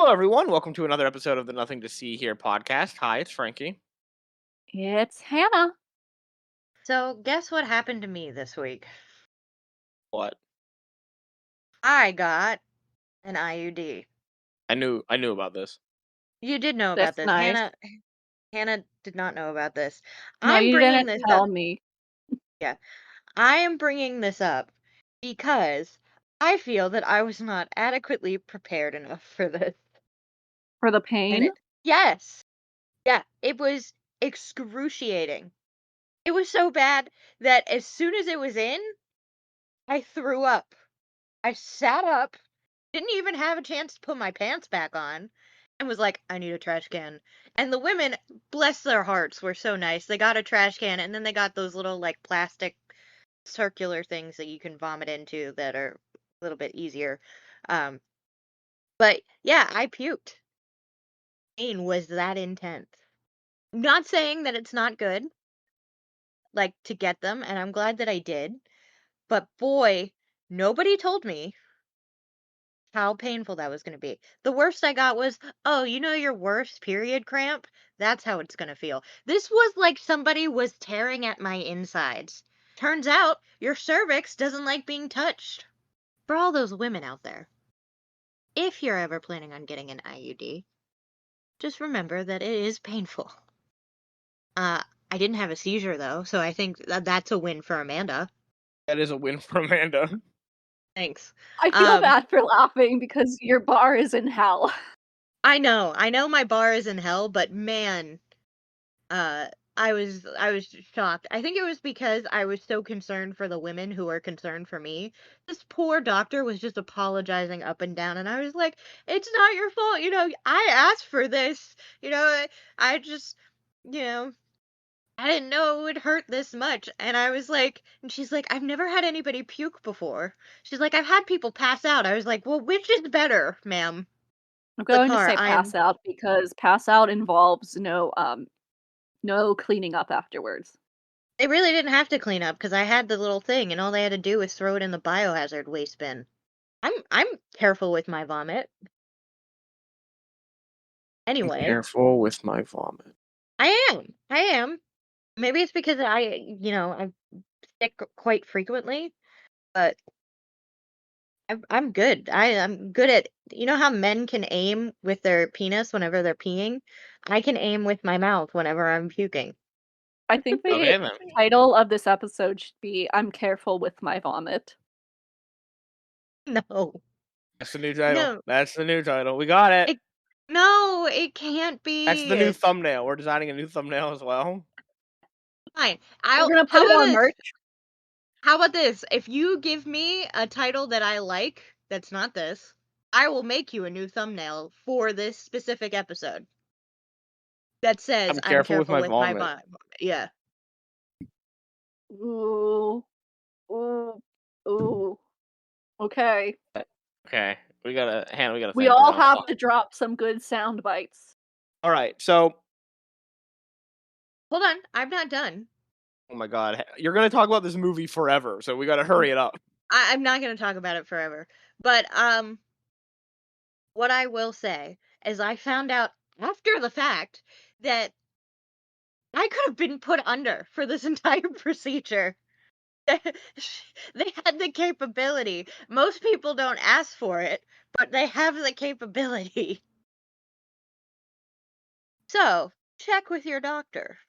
Hello, everyone. Welcome to another episode of the Nothing to See Here podcast. Hi, it's Frankie. It's Hannah. So, guess what happened to me this week? What? I got an IUD. I knew about this. You did know about That's this. nice. Hannah did not know about this. No, I'm you bringing didn't this tell up. me. Yeah. I am bringing this up because I feel that I was not adequately prepared enough for this. For the And pain? yes. Yeah, it was excruciating. It was so bad that as soon as it was in, I threw up. I sat up, didn't even have a chance to put my pants back on, and was like, I need a trash can. And the women, bless their hearts, were so nice. They got a trash can, and then they got those little, like, plastic circular things that you can vomit into that are a little bit easier. Um, but yeah, I puked. Pain was that intense. Not saying that it's not good, like, to get them, and I'm glad that I did. But boy, nobody told me how painful that was gonna be. The worst I got was, "Oh, you know your worst period cramp? That's how it's gonna feel." This was like somebody was tearing at my insides. Turns out your cervix doesn't like being touched. For all those women out there, if you're ever planning on getting an IUD, just remember that it is painful. I didn't have a seizure though, so I think that's a win for Amanda. That is a win for Amanda. Thanks. I feel Um, bad for laughing because your bar is in hell. I know my bar is in hell, but man, Uh, I was shocked. I think it was because I was so concerned for the women who were concerned for me. This poor doctor was just apologizing up and down, and I was like, "It's not your fault, I asked for this. I just, you know, I didn't know it would hurt this much." And I was like, and she's like, "I've never had anybody puke before." She's like, "I've had people pass out." I was like, "Well, which is better, ma'am?" I'm The going to car. say pass out because pass out involves no cleaning up afterwards. They really didn't have to clean up because I had the little thing, and all they had to do was throw it in the biohazard waste bin. I'm careful with my vomit. Be Anyway, careful with my vomit. I am. Maybe it's because I'm sick quite frequently, but I'm good. I'm good at, how men can aim with their penis whenever they're peeing? I can aim with my mouth whenever I'm puking. I think Okay, the then. title of this episode should be I'm careful with my vomit. No. That's the new title. No. That's the new title. We got it. No, it can't That's the new be. thumbnail. We're designing a new thumbnail as well. Fine. We're gonna How put it about on this? merch. How about this? If you give me a title that I like, that's not this, I will make you a new thumbnail for this specific episode that says I'm I'm careful with careful my with my vomit. vibe. Yeah. Ooh. Ooh. Ooh. Okay. Okay, we gotta We think all now. have to drop some good sound bites. All right, so Hold on, I'm not done. oh my god, you're gonna talk about this movie forever, so we gotta hurry it up. I'm not going to talk about it forever. But what I will say is I found out after the fact that I could have been put under for this entire procedure. They had the capability. Most people don't ask for it, but they have the capability. So, check with your doctor.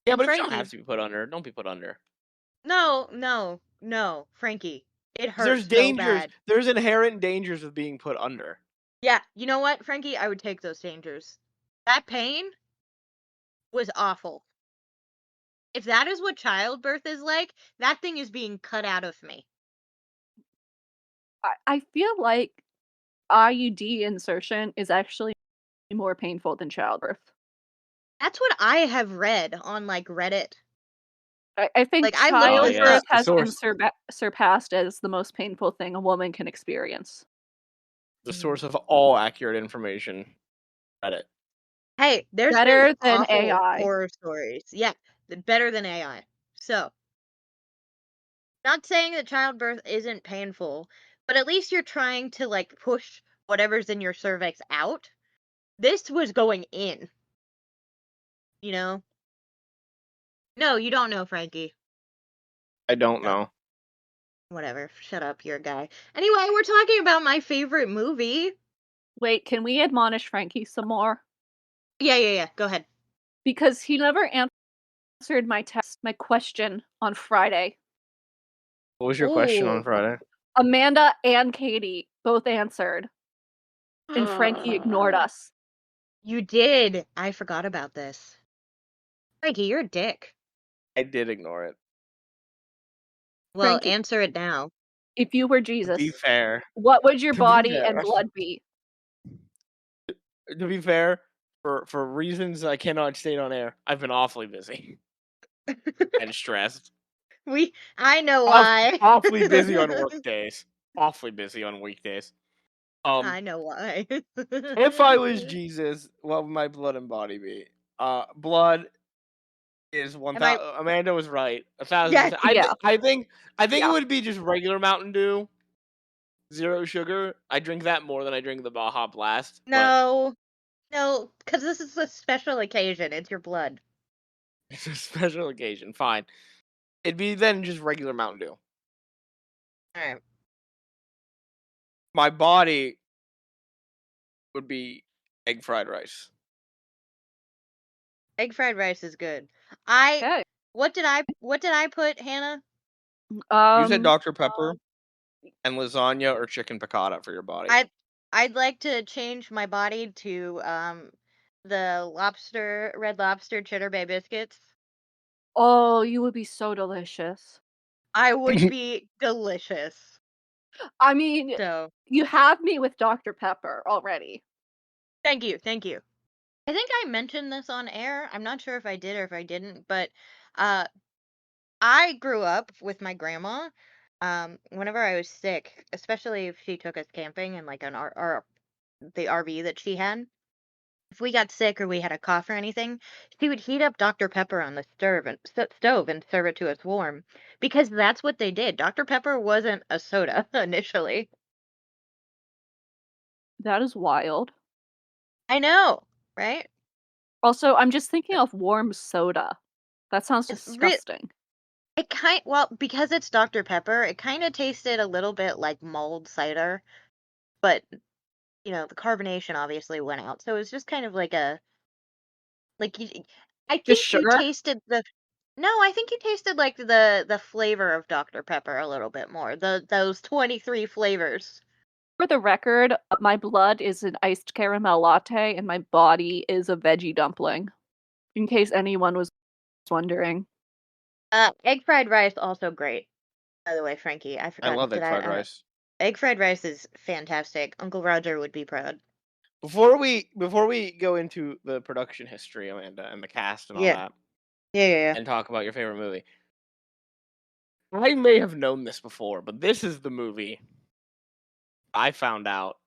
Yeah, And but if you don't Frankie, have to be put under, don't be put under. no, Frankie. It 'Cause there's hurts so dangers. bad. There's inherent dangers of being put under. Yeah, you know what, Frankie? I would take those dangers. That pain was awful. If that is what childbirth is like, that thing is being cut out of me. I feel like IUD insertion is actually more painful than childbirth. That's what I have read on, like, Reddit. I think Like, I looked this yes, childbirth up. the has been source, surpassed as the most painful thing a woman can experience. the source of all accurate information. Reddit. Hey, there's been Better than awful AI. horror stories. Yeah, better than AI. So, not saying that childbirth isn't painful, but at least you're trying to, like, push whatever's in your cervix out. This was going in. You know? No, you don't know, Frankie. I don't Oh, know. whatever. Shut up, you're a guy. Anyway, we're talking about my favorite movie. Wait, can we admonish Frankie some more? Yeah. Go ahead. Because he never answered my question on Friday. What was your question on Ooh. Friday? Amanda and Katie both answered, and Frankie ignored us. You did. I forgot about this. Frankie, you're a dick. I did ignore it. Well, Frankie, answer it now. if you were To be Jesus, fair, what would your to be body fair, and blood be? to be fair, for reasons I cannot state on air, I've been awfully busy and stressed. I know why. Awfully busy on work days. Awfully busy on weekdays. I know why. If I was Jesus, what would my blood and body be? Blood is Am I 1,000. Amanda was right, Yes. 1,000%. Yeah, I think it yeah. would be just regular Mountain Dew, zero sugar. I drink that more than I drink the Baja Blast, but No. No, because this is a special occasion. It's your blood. it's a special occasion. Fine, it'd be then just regular Mountain Dew. Alright. My body would be egg fried rice. Egg fried rice is good. I Okay. what did I put, Hannah? You said Um, Dr Pepper and lasagna or chicken piccata for your body. I'd like to change my body to the red lobster cheddar bay biscuits. oh, you would be so delicious. I would be delicious. I mean, So, you have me with Dr. Pepper already. thank you. I think I mentioned this on air. I'm not sure if I did or if I didn't, but uh I grew up with my grandma. Whenever I was sick, especially if she took us camping in like the RV that she had, if we got sick or we had a cough or anything, she would heat up Dr. Pepper on the stove and serve it to us warm because that's what they did. Dr. Pepper wasn't a soda initially. That is wild. I know, right? Also, I'm just thinking of warm soda. That sounds It's re- disgusting. well, because it's Dr. Pepper, it kind of tasted a little bit like mulled cider, but the carbonation obviously went out. So it was just kind of like like you, I Just think you sugar? tasted the no, I think you tasted like the flavor of Dr. Pepper a little bit more. Those 23 flavors. For the record, my blood is an iced caramel latte and my body is a veggie dumpling. In case anyone was wondering. Egg fried rice also great. By the way, Frankie, I I forgot. love Did egg I fried rice. egg fried rice is fantastic. Uncle Roger would be proud. Before we go into the production history, Amanda, and the cast and all Yeah. that, Yeah. and talk about your favorite movie, I may have known this before, but this is the movie I found out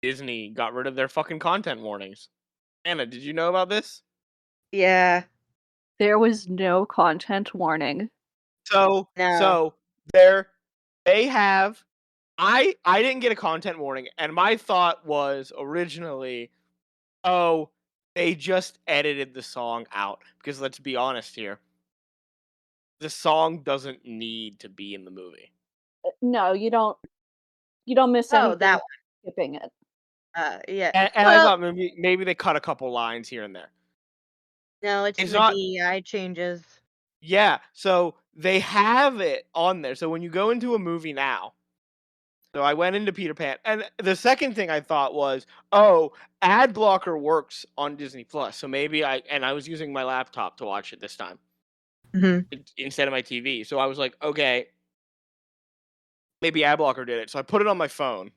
Disney got rid of their fucking content warnings. Anna, did you know about this? Yeah. There was no content warning. No. So there they have I didn't get a content warning, and my thought was originally, oh, they just edited the song out. Because let's be honest here, the song doesn't need to be in the movie. No, you don't miss Oh, anything that by skipping it. one. Yeah. And I Well, thought maybe they cut a couple lines here and there. no, it's It's the not. DEI changes. Yeah, so they have it on there. So when you go into a movie now, so I went into Peter Pan, and the second thing I thought was, oh, ad blocker works on Disney Plus. So maybe I was using my laptop to watch it this time Hmm. instead of my TV. So I was like, okay, maybe ad blocker did it. So I put it on my phone,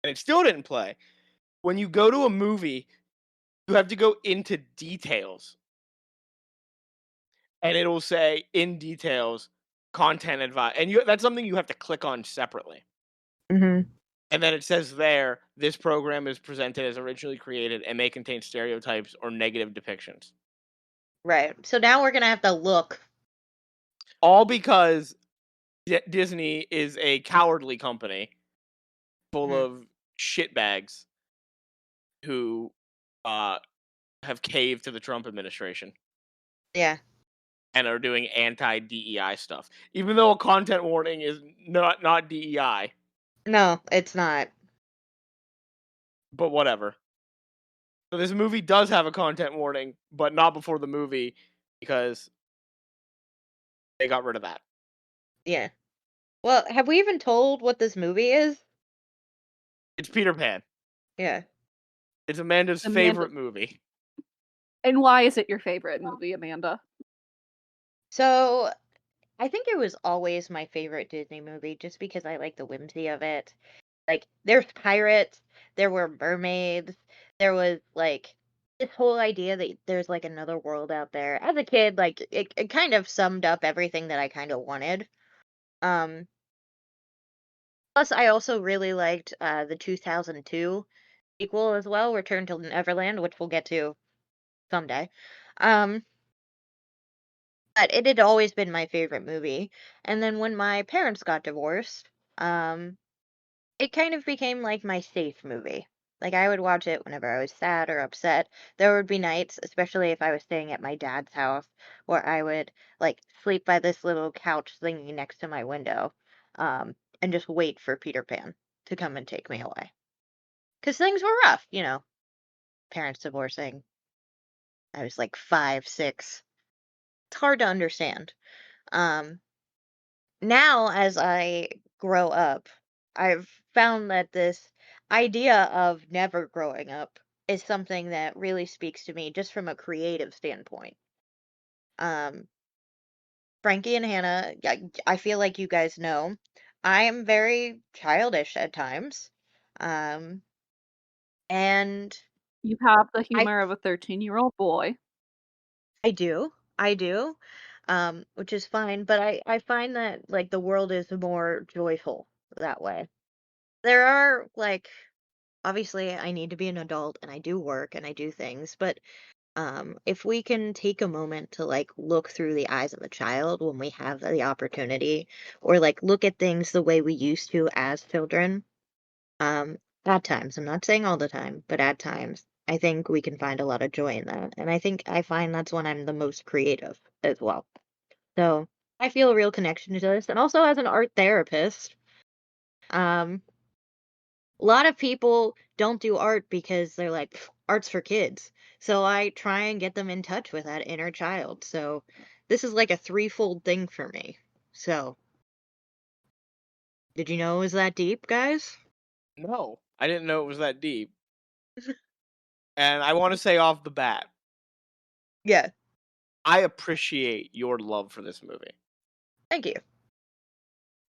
and it still didn't play. When you go to a movie, you have to go into details, and it'll say in details content advice, and that's something you have to click on separately. Hmm. And then it says there, this program is presented as originally created and may contain stereotypes or negative depictions. Right. So now we're gonna have to look. All because Disney is a cowardly company full Mhm. of shitbags who have caved to the Trump administration Yeah. and are doing anti-DEI stuff, even though a content warning is not DEI. No, it's not. But whatever. So this movie does have a content warning, but not before the movie because they got rid of that. Yeah. Well, have we even told what this movie is? It's Peter Pan. Yeah. It's Amanda's Amanda, favorite movie. and why is it your favorite movie, Amanda? So, I think it was always my favorite Disney movie just because I like the whimsy of it. Like, there's pirates, there were mermaids, there was, like, this whole idea that there's, like, another world out there. As a kid, like, it kind of summed up everything that I kind of wanted. Um, Plus, I also really liked the 2002 sequel as well, Return to Neverland, which we'll get to someday. Um, but it had always been my favorite movie. And then when my parents got divorced, um, it kind of became like my safe movie. Like I would watch it whenever I was sad or upset. There would be nights, especially if I was staying at my dad's house, where I would like sleep by this little couch thingy next to my window, and just wait for Peter Pan to come and take me away. Because things were rough, parents divorcing. I was like 5, 6. It's hard to understand. Um, Now, as I grow up, I've found that this idea of never growing up is something that really speaks to me just from a creative standpoint. Um, Frankie and Hannah, I feel like you guys know, I am very childish at times. Um, and You have the I humor of a 13-year-old boy. I do. I do. Which is fine, but I find that like the world is more joyful that way. There are like obviously I need to be an adult and I do work and I do things, but if we can take a moment to like look through the eyes of a child when we have the opportunity or like look at things the way we used to as children, um, at times, I'm not saying all the time, but at times, I think we can find a lot of joy in that. And I think I find that's when I'm the most creative as well. So I feel a real connection to this. And also as an art therapist, um, a lot of people don't do art because they're like, "Pff, art's for kids." So I try and get them in touch with that inner child. So this is like a threefold thing for me. So did you know it was that deep, guys? No, I didn't know it was that deep. And I want to say off the bat, Yeah. I appreciate your love for this movie. Thank you.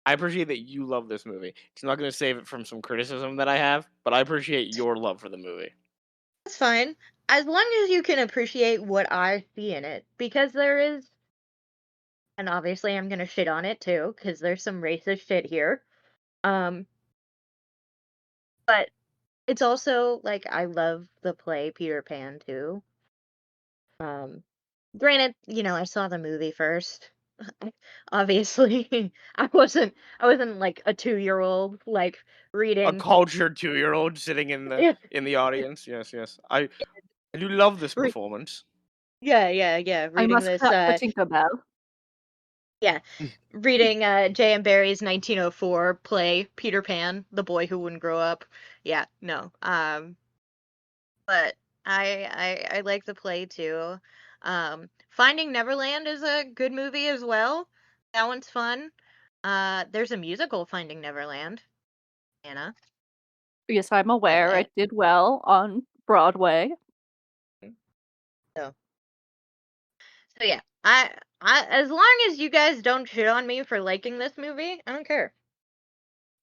I appreciate that you love this movie. I'm not going to save it from some criticism that I have, but I appreciate your love for the movie. That's fine. As long as you can appreciate what I see in it. Because there is, and obviously I'm gonna shit on it too, because there's some racist shit here. Um, but it's also like I love the play Peter Pan too. Um, Granted, I saw the movie first. Obviously, I wasn't like a 2-year-old like A reading. cultured 2-year-old sitting Yeah, in the audience. Yes, yes. I do love this re- performance. yeah, I reading must this. clap for Tinkerbell. Yeah, reading J.M. Barrie's 1904 play Peter Pan, the boy who wouldn't grow up. Yeah, no. But I like the play too. Finding Neverland is a good movie as well. That one's fun. There's a musical Finding Neverland. Anna. Yes, I'm Love aware that. it did well on Broadway. So so yeah. I as long as you guys don't shit on me for liking this movie, I don't care.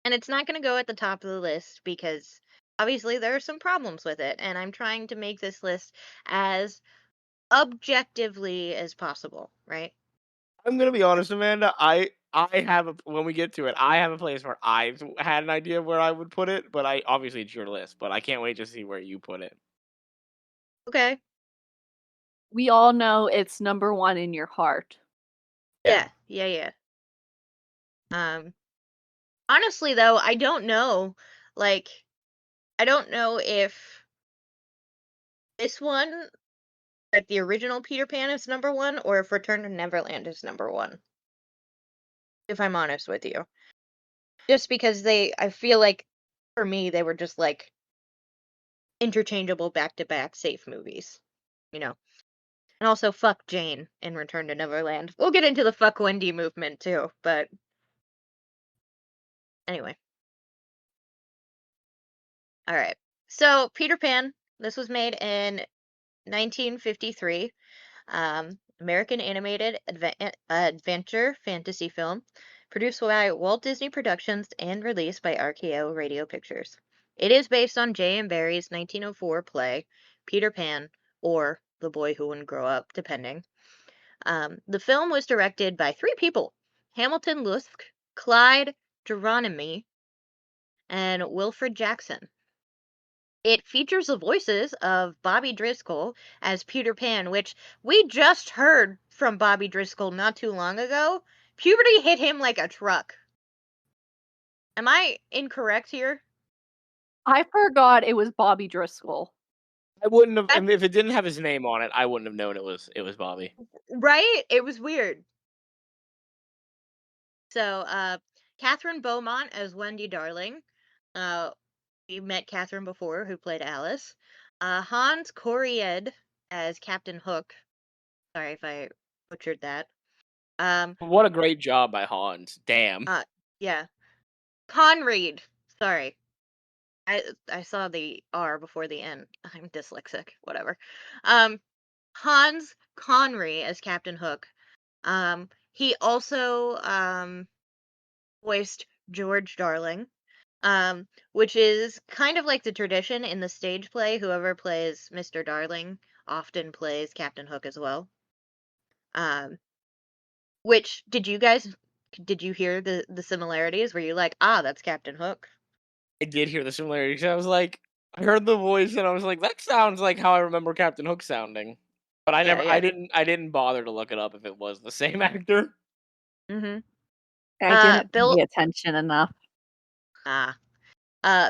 And it's not going to go at the top of the list because obviously there are some problems with it. And I'm trying to make this list as objectively as possible, right? I'm going to be honest, Amanda. I have when we get to it, I have a place where I've had an idea where I would put it, but obviously it's your list, but I can't wait to see where you put it. Okay. We all know it's number one in your heart. Yeah. Yeah. Um, Honestly, though, I don't know. Like, I don't know if this one, like the original Peter Pan, is number one, or if Return to Neverland is number one. If I'm honest with you, just because I feel like for me they were just like interchangeable back to back safe movies, you know. And also fuck Jane in Return to Neverland. We'll get into the fuck Wendy movement too, but anyway. All right. So Peter Pan, this was made in 1953. American animated adventure fantasy film, produced by Walt Disney Productions and released by RKO Radio Pictures. It is based on J. M. Barrie's 1904 play, Peter Pan, or The Boy Who Wouldn't Grow Up, depending. The film was directed by three people: Hamilton Luske, Clyde Geronimi, and Wilfred Jackson. It features the voices of Bobby Driscoll as Peter Pan, which we just heard from Bobby Driscoll not too long ago. Puberty hit him like a truck. Am I incorrect here? I forgot it was Bobby Driscoll. I wouldn't have That's if it didn't have his name on it. I wouldn't have known it was Bobby. right? It was weird. So, Catherine Beaumont as Wendy Darling. We met Catherine before, who played Alice. Hans Coried as Captain Hook. Sorry if I butchered that. Um, What a great job by Hans. Damn. yeah. Conread. Sorry. I saw the R before the N. I'm dyslexic. Whatever. Um, Hans Conry as Captain Hook. He also voiced George Darling. Which is kind of like the tradition in the stage play. Whoever plays Mr. Darling often plays Captain Hook as well. Um, which did you hear the similarities? Were you like, ah, that's Captain Hook? I did hear the similarities. I was like, I heard the voice and I was like, that sounds like how I remember Captain Hook sounding. But Yeah, yeah. I didn't bother to look it up if it was the same actor. Mm-hmm. I didn't Bill pay attention enough. ah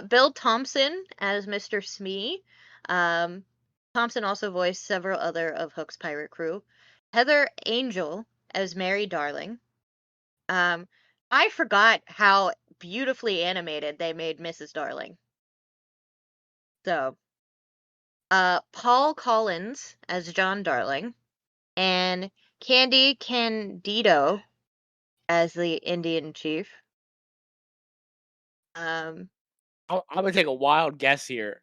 Bill Thompson as Mr. Smee. Um, Thompson also voiced several other of Hook's pirate crew. Heather Angel as Mary Darling. Um, I forgot how beautifully animated they made Mrs. Darling. So, Paul Collins as John Darling, and Candy Candido as the Indian chief. Um, I'm gonna take a wild guess here.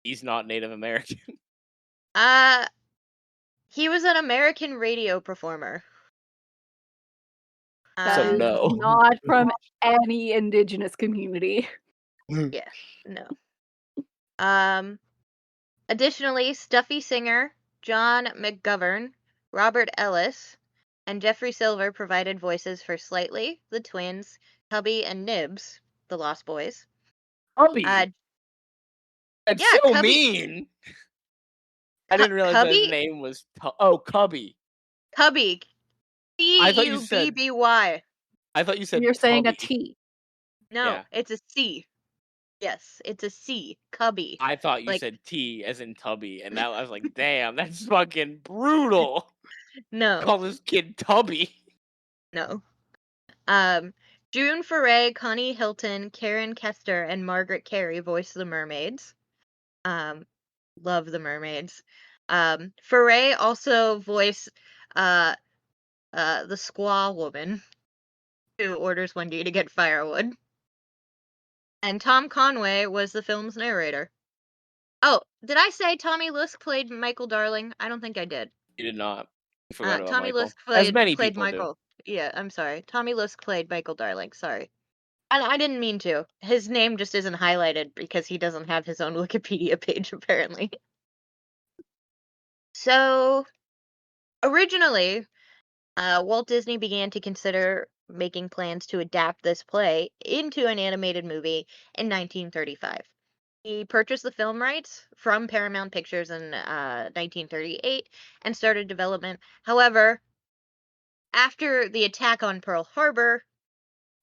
He's not Native American. uh, he was an American radio performer. So That is no. not from any indigenous community. Yeah, no. Um, Additionally, Stuffy singer John McGovern, Robert Ellis, and Jeffrey Silver provided voices for Slightly, the twins, Cubby, and Nibs, the Lost Boys. Uh, Cubby. That's yeah, so mean. I didn't realize that his Cubby, name was Cubby. Cubby, I thought you said Cubby. I thought you said You're saying a Tubby. T. No, Yeah. it's a C. Yes, it's a C. Cubby. I thought you Like, said T as in Tubby, and that I was like, damn, that's fucking brutal. no, Call this kid Tubby. no. Um, June Foray, Connie Hilton, Karen Kester, and Margaret Carey voiced the mermaids. Um, love the mermaids. Foray also voiced uh the squaw woman who orders Wendy to get firewood. And Tom Conway was the film's narrator. Oh, did I say Tommy Lusk played Michael Darling? I don't think I did. You did not. You forgot about Tommy Michael. Lusk As many played people do. Michael. Yeah, I'm sorry. Tommy Lusk played Michael Darling. Sorry. And I didn't mean to. His name just isn't highlighted because he doesn't have his own Wikipedia page, apparently. So, originally, Walt Disney began to consider making plans to adapt this play into an animated movie in 1935. He purchased the film rights from Paramount Pictures in 1938 and started development. However, after the attack on Pearl Harbor,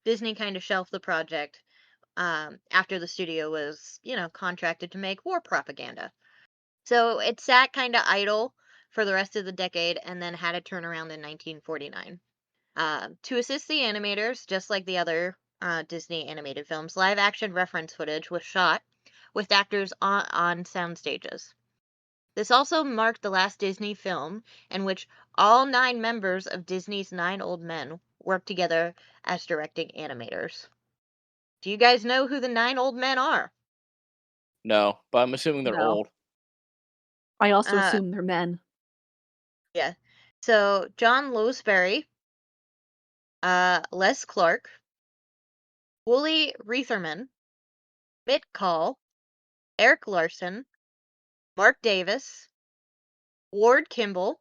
Disney kind of shelved the project. after the studio was, contracted to make war propaganda. So it sat kind of idle for the rest of the decade and then had a turnaround in 1949. To assist the animators, just like the other Disney animated films, live action reference footage was shot with actors on sound stages. This also marked the last Disney film in which all 9 members of Disney's 9 old men worked together as directing animators. Do you guys know who the 9 old men are? No, but I'm assuming they're No. old. I also Uh, assume they're men. yeah. So John Losberry, Les Clark, Wooly Reitherman, Mitt Call, Eric Larson, Mark Davis, Ward Kimball,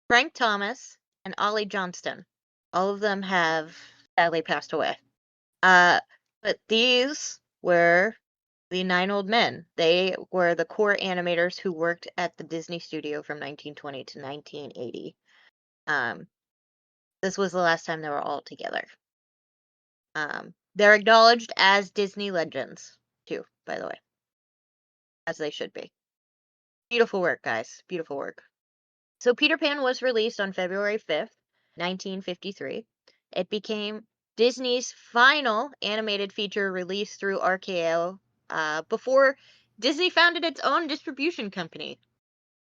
Frank Thomas, and Ollie Johnston. All of them have sadly passed away. But these were the 9 old men. They were the core animators who worked at the Disney studio from 1920 to 1980. Um, this was the last time they were all together. They're acknowledged as Disney legends, too, by the way, as they should be. Beautiful work, guys. Beautiful work. So Peter Pan was released on February 5th, 1953. It became Disney's final animated feature released through RKO before Disney founded its own distribution company.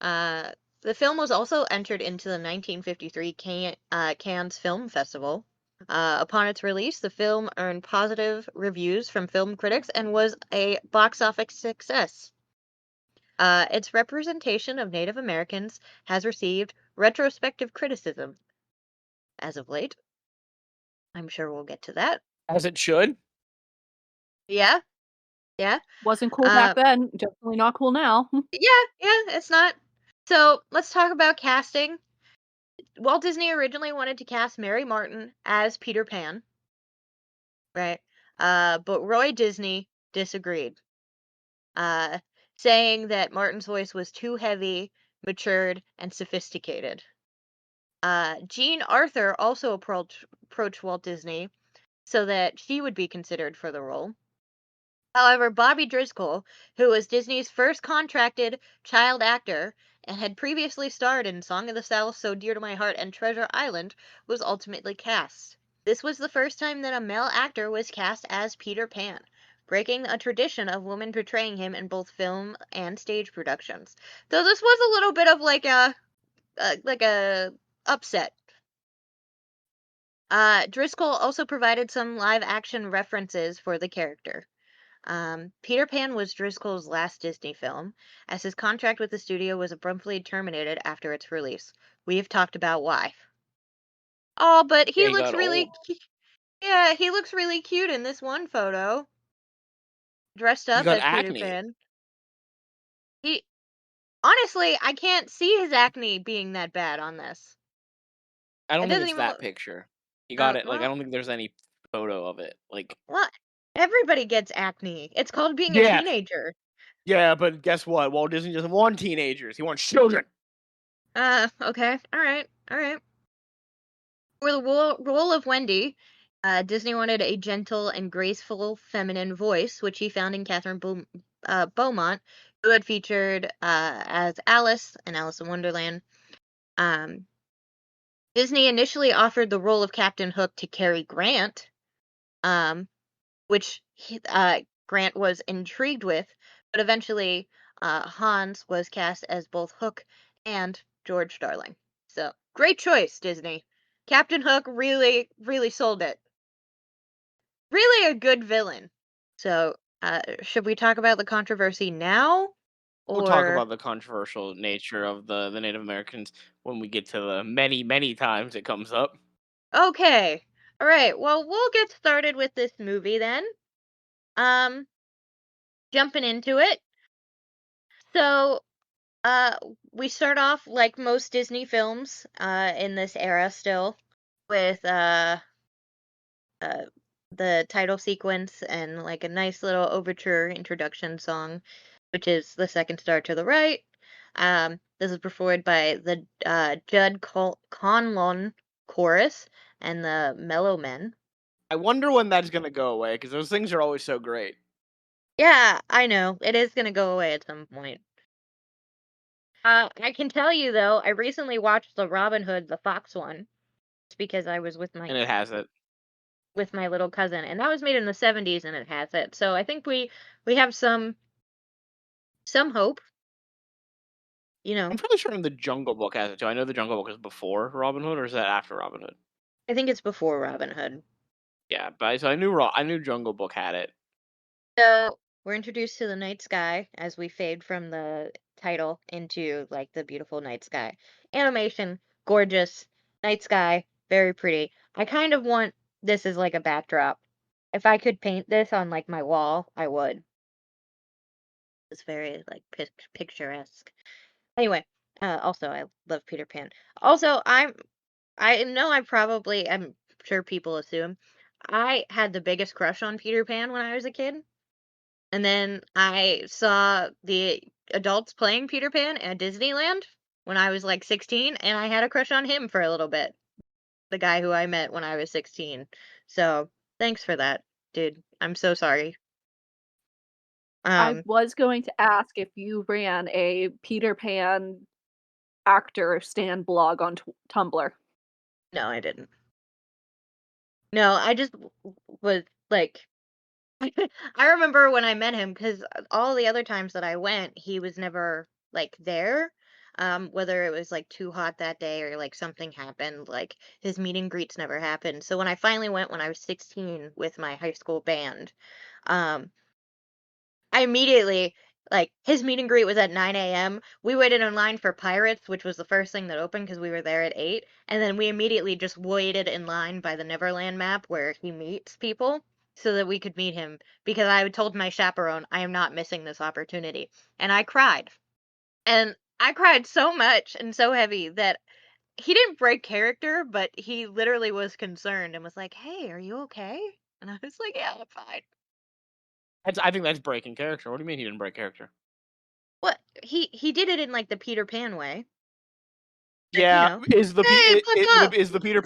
The film was also entered into the 1953 Cannes Film Festival. Upon its release, the film earned positive reviews from film critics and was a box office success. Its representation of Native Americans has received retrospective criticism as of late. I'm sure we'll get to that. As it should. Yeah, yeah. Wasn't cool back Uh, then. Definitely not cool now. yeah, it's not. So let's talk about casting. Walt Disney originally wanted to cast Mary Martin as Peter Pan, right? But Roy Disney disagreed, uh, saying that Martin's voice was too heavy, matured, and sophisticated. Jean Arthur also approached Walt Disney so that she would be considered for the role. However, Bobby Driscoll, who was Disney's first contracted child actor and had previously starred in Song of the South, So Dear to My Heart, and Treasure Island, was ultimately cast. This was the first time that a male actor was cast as Peter Pan, breaking a tradition of women portraying him in both film and stage productions. Though this was a little bit of like a upset. Driscoll also provided some live action references for the character. Peter Pan was Driscoll's last Disney film, as his contract with the studio was abruptly terminated after its release. We've talked about why. Oh, but Yeah, he he looks got really, old. yeah, he looks really cute in this one photo, dressed He up got as Peter acne. Pan. He, honestly, I can't see his acne being that bad on this. I It don't think doesn't it's even that look. picture. He got it. Like I Well, don't think there's any photo of it. Like well, everybody gets acne. It's called being a yeah, teenager. yeah. But guess what? Walt Disney doesn't want teenagers. He wants children. Okay, all right, all right. For the role of Wendy, Disney wanted a gentle and graceful feminine voice, which he found in Beaumont, who had featured as Alice in Alice in Wonderland. Um, Disney initially offered the role of Captain Hook to Cary Grant, um, which Grant was intrigued with, but eventually Hans was cast as both Hook and George Darling. So, great choice, Disney. Captain Hook really, really sold it. Really a good villain. So, should we talk about the controversy now? We'll talk Or, about the controversial nature of the Native Americans when we get to the many times it comes up. okay. All right. Well, we'll get started with this movie then. Um, Jumping into it. So, uh, we start off like most Disney films, in this era still with, uh, the title sequence and like a nice little overture introduction song, which is The Second Star to the Right. This is performed by the Judd Conlon Chorus and the Mellow Men. I wonder when that's gonna go away because those things are always so great. Yeah, I know. It is gonna go away at some point. I can tell you though, I recently watched the Robin Hood, the Fox one, just because I was And it has it. with my little cousin, and that was made in the 70s, and it has it. So I think we have some hope, you know. I'm pretty sure the Jungle Book has it too. I know the Jungle Book is before Robin Hood, or is that after Robin Hood? I think it's before Robin Hood. Yeah, but so I knew Jungle Book had it. So we're introduced to the night sky as we fade from the title into like the beautiful night sky. Animation, gorgeous, night sky, very pretty. I kind of want this as like a backdrop. If I could paint this on like my wall, I would. It's very like picturesque. Anyway, also I love Peter Pan. Also, I know I'm sure people assume I had the biggest crush on Peter Pan when I was a kid. And then I saw the adults playing Peter Pan at Disneyland when I was like 16, and I had a crush on him for a little bit. The guy who I met when I was 16. So, thanks for that, dude. I'm so sorry. I Um, was going to ask if you ran a Peter Pan actor stan blog on Tumblr. no, I didn't. No, I just was like I remember when I met him because all the other times that I went, he was never like there. Whether it was like too hot that day or like something happened, like his meet and greets never happened. So when I finally went when I was 16 with my high school band, um, I immediately like his meet and greet was at 9 a.m. We waited in line for Pirates, which was the first thing that opened because we were there at 8, and then we immediately just waited in line by the Neverland map where he meets people so that we could meet him because I told my chaperone I am not missing this opportunity. And I cried. And I cried so much and so heavy that he didn't break character, but he literally was concerned and was like, "Hey, are you okay?" And I was like, "Yeah, I'm fine." I think that's breaking character. What do you mean he didn't break character? What he did it in like the Peter Pan way. Like, Yeah, "Hey, what's up?" is the Peter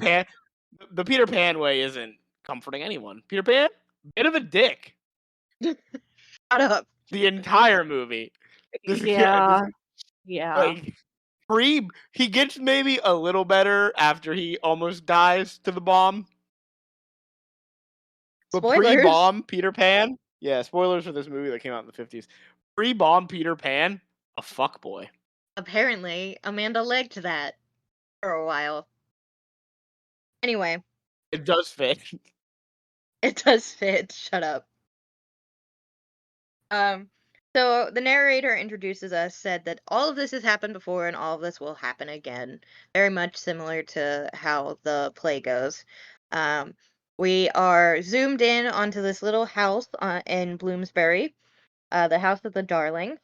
Pan way isn't comforting anyone. Peter Pan, bit of a dick. Shut up. The entire movie. Yeah, yeah. Like he gets maybe a little better after he almost dies to the bomb. But Spoilers. pre-bomb Peter Pan, yeah. Spoilers for this movie that came out in the 50s. Pre-bomb Peter Pan, a fuck boy. Apparently, Amanda liked that for a while. Anyway, It does fit. it does fit. Shut up. Um, so the narrator introduces us, said that all of this has happened before and all of this will happen again. Very much similar to how the play goes. Um, we are zoomed in onto this little house in Bloomsbury, the house of the Darling.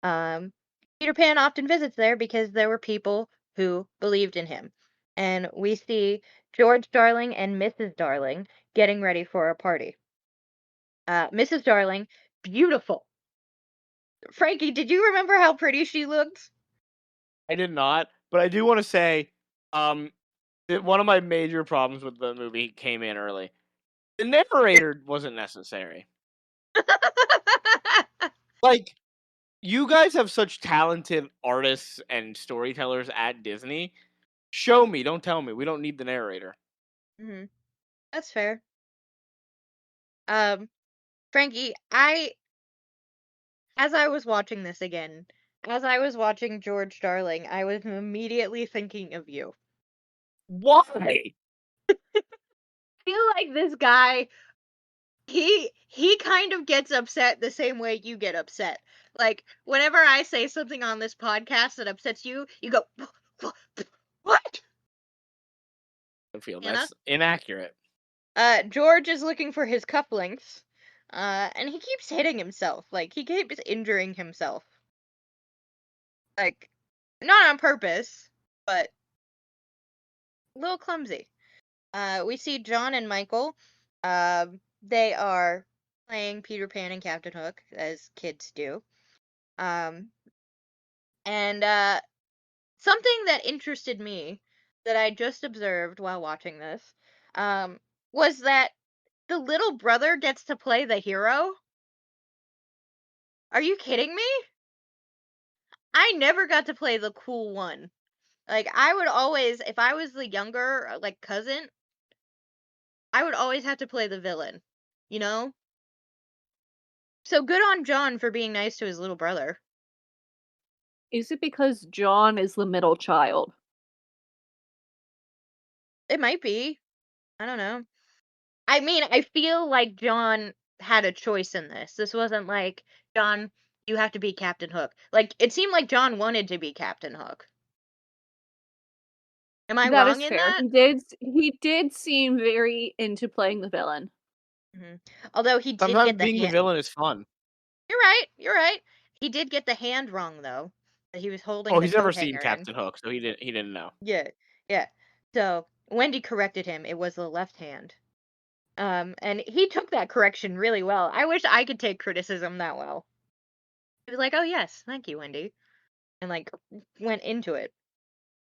Um, Peter Pan often visits there because there were people who believed in him. And we see George Darling and Mrs. Darling getting ready for a party. Mrs. Darling, beautiful. Frankie, did you remember how pretty she looked? I did not, but I do want to say, one of my major problems with the movie came in early. The narrator wasn't necessary. Like, you guys have such talented artists and storytellers at Disney. Show me, don't tell me. We don't need the narrator. hmm That's fair. Um, Frankie, as I was watching this again, as I was watching George Darling, I was immediately thinking of you. Why? I feel like this guy he kind of gets upset the same way you get upset. Like whenever I say something on this podcast that upsets you, you go, "What?" I feel Anna? that's inaccurate. George is looking for his cufflinks. And he keeps hitting himself. Like he keeps injuring himself. Like not on purpose, but a little clumsy. We see John and Michael. They are playing Peter Pan and Captain Hook as kids do. Um, and something that interested me that I just observed while watching this, was that the little brother gets to play the hero? Are you kidding me? I never got to play the cool one. Like, I would always, if I was the younger, like, cousin, I would always have to play the villain, you know? So good on John for being nice to his little brother. Is it because John is the middle child? It might be. I don't know. I mean, I feel like John had a choice in this. This wasn't like, John, you have to be Captain Hook. Like, it seemed like John wanted to be Captain Hook. Am I That wrong is in fair. that? He did seem very into playing the villain. Although he did Sometimes get the being the hand. villain is fun. You're right. You're right. He did get the hand wrong though. That he was holding Oh, the he's never coat seen hanger in. Captain Hook, so he didn't know. Yeah. Yeah. So Wendy corrected him. It was the left hand. And he took that correction really well. I wish I could take criticism that well. He was like, "Oh yes, thank you, Wendy," and like went into it.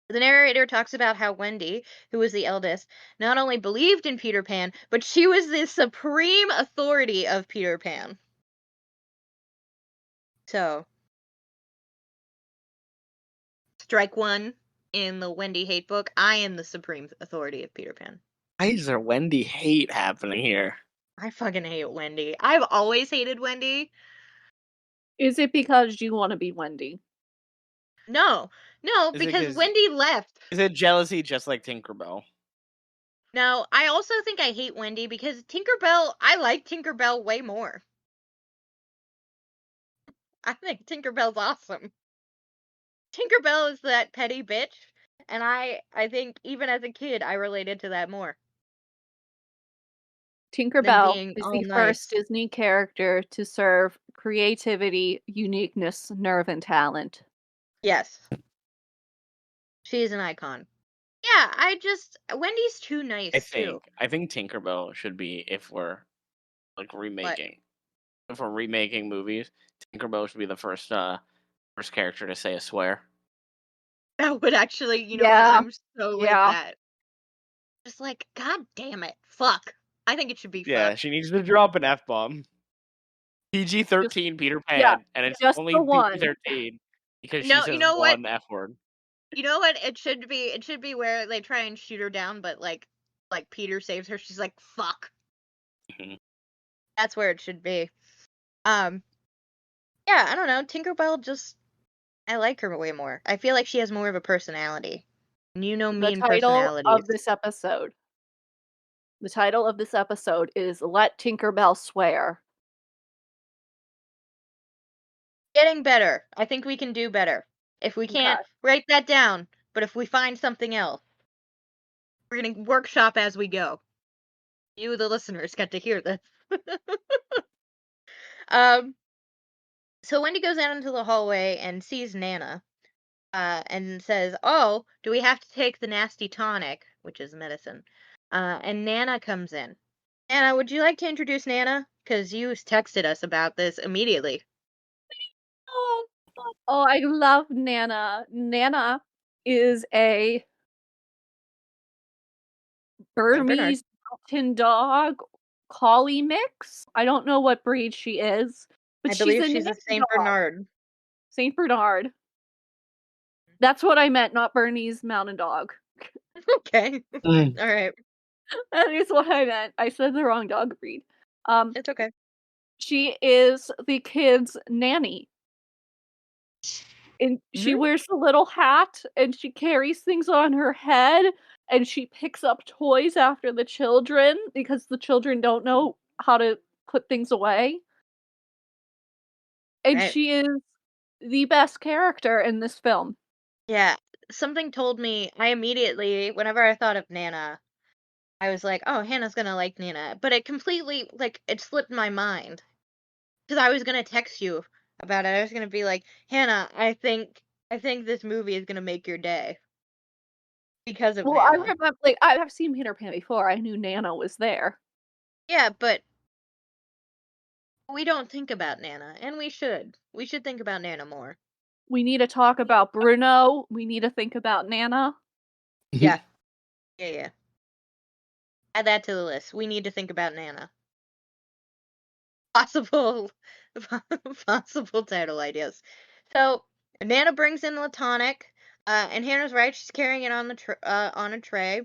The narrator talks about how Wendy, who was the eldest, not only believed in Peter Pan, but she was the supreme authority of Peter Pan. So, strike one in the Wendy hate book. I am the supreme authority of Peter Pan. Why is there Wendy hate happening here? I fucking hate Wendy. I've always hated Wendy. Is it because you want to be Wendy? No, no, Is it because because Wendy left. is it jealousy just like Tinkerbell? No, I also think I hate Wendy because Tinkerbell, I like Tinkerbell way more. I think Tinkerbell's awesome. Tinkerbell is that petty bitch, and I think even as a kid I related to that more than Tinkerbell being is all the first nice. Disney character to serve creativity, uniqueness, nerve, and talent. Yes, she is an icon. Yeah, Wendy's too nice too. I think Tinkerbell should be if we're like But remaking. If we're remaking movies, Tinkerbell should be the first character to say a swear. that would actually, you know what? Yeah, I'm so with yeah. that. Just like, God damn it, fuck. I think it should be Yeah, fuck. she needs to drop an F bomb. PG Just 13 Peter yeah, Pan, and it's just only the PG one. 13 because she No, you says know what? one F word. You know what? It should be. It should be where they try and shoot her down, but like Peter saves her. She's like, fuck. Mhm. That's where it should be. Um, yeah, I don't know. Tinkerbell just, I like her way more. I feel like she has more of a personality. And you know The me and title personalities. of this episode. The title of this episode is "Let Tinkerbell Swear." Getting better. I think we can do better. If we Okay. can't, write that down. But if we find something else, we're gonna workshop as we go. You, the listeners, get to hear this. um, so Wendy goes out into the hallway and sees Nana, and says, "Oh, do we have to take the nasty tonic, which is medicine?" And Nana comes in. Nana, would you like to introduce Nana? Because you texted us about this immediately. Oh, I love Nana. Nana is a Saint Bernard. Burmese mountain dog collie mix. I don't know what breed she is, but I she's believe a she's nanny a Saint dog. Bernard. Saint Bernard. That's what I meant, not Bernese mountain dog. Okay. Mm. All right. That is what I meant. I said the wrong dog breed. It's okay. She is the kid's nanny. And she Mhm. wears a little hat, and she carries things on her head, and she picks up toys after the children because the children don't know how to put things away. And Right. she is the best character in this film. Yeah. Something told me, I immediately, whenever I thought of Nana, I was like, oh, Hannah's gonna like Nana. But it completely, like, it slipped my mind. Because I was gonna text you about it. I was gonna be like, Hannah, I think this movie is gonna make your day because of Well, I Nana. remember, like, I have seen Peter Pan before. I knew Nana was there. Yeah, but we don't think about Nana, and we should. We should think about Nana more. We need to talk about Bruno. We need to think about Nana. Yeah, yeah, yeah. Add that to the list. We need to think about Nana. Possible, possible title ideas. So Nana brings in the tonic, and Hannah's right. She's carrying it on on a tray.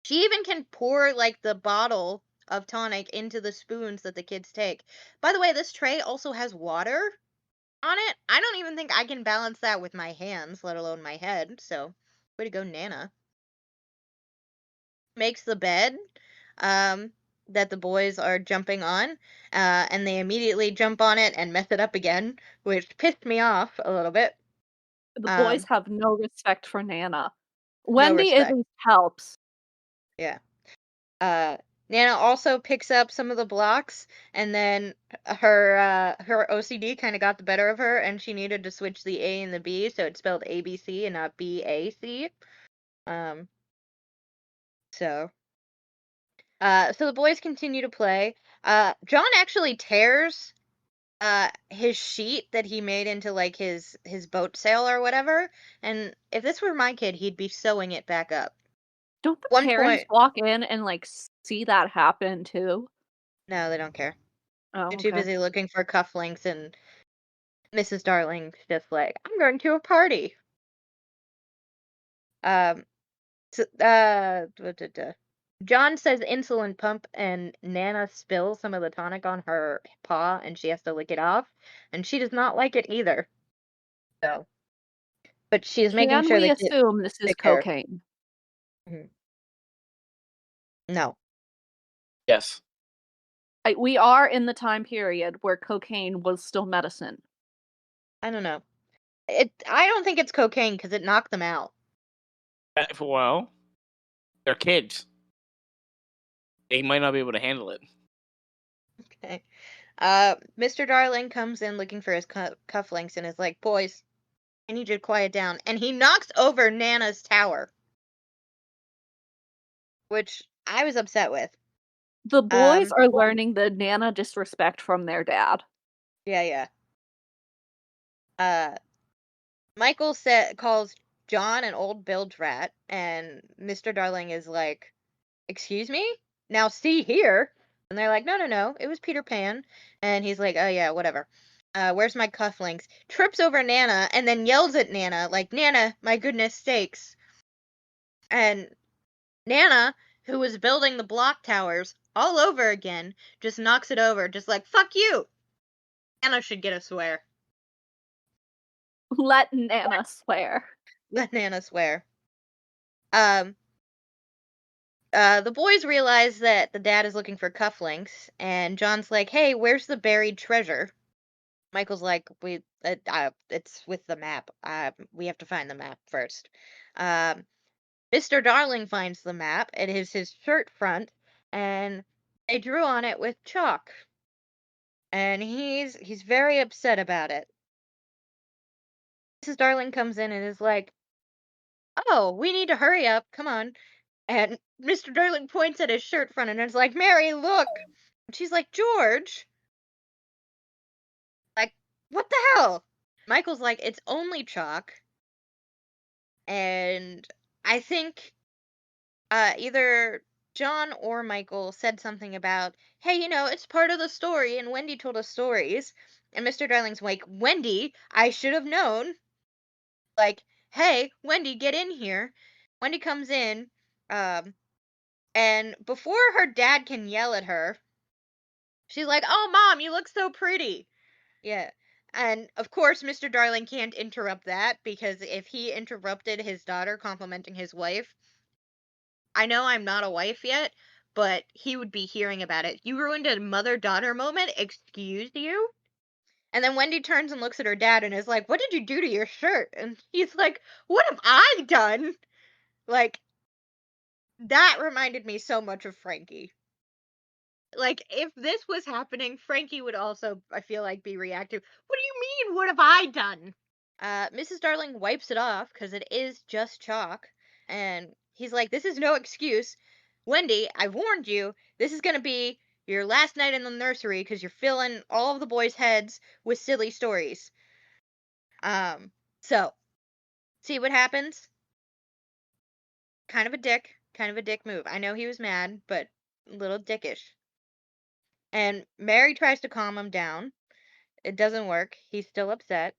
She even can pour like the bottle of tonic into the spoons that the kids take. By the way, this tray also has water on it. I don't even think I can balance that with my hands, let alone my head. So, way to go, Nana. Makes the bed um, that the boys are jumping on, and they immediately jump on it and mess it up again, which pissed me off a little bit. The boys Um, have no respect for Nana. no Wendy at respect. least helps. Yeah. Uh, Nana also picks up some of the blocks, and then her OCD kind of got the better of her, and she needed to switch the A and the B, so it's spelled ABC and not BAC. Um, so so the boys continue to play. John actually tears his sheet that he made into like his boat sail or whatever, and if this were my kid, he'd be sewing it back up. Don't the One parents point, walk in and, like, see that happen too? no, they don't care. They're Oh, too okay. busy looking for cufflinks, and Mrs. Darling's just like, I'm going to a party. Um, duh, duh, duh. John says insulin pump, and Nana spills some of the tonic on her paw, and she has to lick it off, and she does not like it either. So, but she's making Can sure we the kids assume this is take care. cocaine? Mhm. No, Yes. We are in the time period where cocaine was still medicine. I don't know. I don't think it's cocaine because it knocked them out. Well, they're kids. They might not be able to handle it. Okay. Mr. Darling comes in looking for his cufflinks and is like, "Boys, I need you to quiet down." And he knocks over Nana's tower, which I was upset with. The boys Um, are learning the Nana disrespect from their dad. yeah, yeah. Uh, Michael calls John an old bilge rat, and Mr. Darling is like, "Excuse me? Now see here." And they're like, "No, no, no. It was Peter Pan." And he's like, "Oh yeah, whatever. Where's my cufflinks?" Trips over Nana and then yells at Nana like, "Nana, my goodness sakes." And Nana, who was building the block towers all over again, just knocks it over, just like, "Fuck you." Nana should get a swear. Let Nana swear. Let Nana swear. Um, the boys realize that the dad is looking for cufflinks, and John's like, "Hey, where's the buried treasure?" Michael's like, it's with the map. We have to find the map first." Um, Mr. Darling finds the map. It is his shirt front, and they drew on it with chalk, and he's very upset about it. Mrs. Darling comes in and is like, "Oh, we need to hurry up. Come on." And Mr. Darling points at his shirt front and is like, "Mary, look." And she's like, "George, like, what the hell?" Michael's like, "It's only chalk." And I think either John or Michael said something about, "Hey, it's part of the story, and Wendy told us stories." And Mr. Darling's like, "Wendy, I should have known." Like, "Hey, Wendy, get in here." Wendy comes in, um, and before her dad can yell at her, she's like, "Oh, Mom, you look so pretty." Yeah. And of course, Mr. Darling can't interrupt that because if he interrupted his daughter complimenting his wife, I know I'm not a wife yet, but he would be hearing about it. "You ruined a mother daughter moment? Excuse you?" And then Wendy turns and looks at her dad and is like, "What did you do to your shirt?" And he's like, "What have I done?" Like, that reminded me so much of Frankie. Like, if this was happening, Frankie would also, I feel like, be reactive. "What do you mean? What have I done?" Mrs. Darling wipes it off because it is just chalk. And he's like, "This is no excuse. Wendy, I've warned you. This is going to be your last night in the nursery because you're filling all of the boys' heads with silly stories." Um, so, see what happens? Kind of a dick. Kind of a dick move. I know he was mad, but a little dickish. And Mary tries to calm him down. It doesn't work. He's still upset.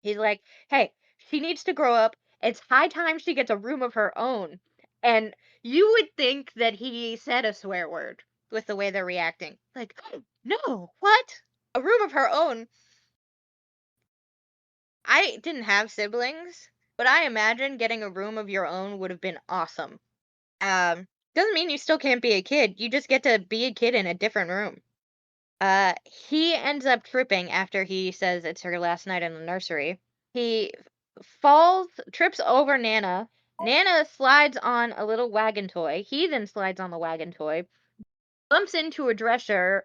He's like, hey, she needs to grow up. It's high time she gets a room of her own. And you would think that he said a swear word with the way they're reacting. Like, no, what? A room of her own? I didn't have siblings, but I imagine getting a room of your own would have been awesome. Doesn't mean you still can't be a kid. You just get to be a kid in a different room. He ends up tripping after he says it's her last night in the nursery. He trips over Nana. Nana slides on a little wagon toy. He then slides on the wagon toy, bumps into a dresser,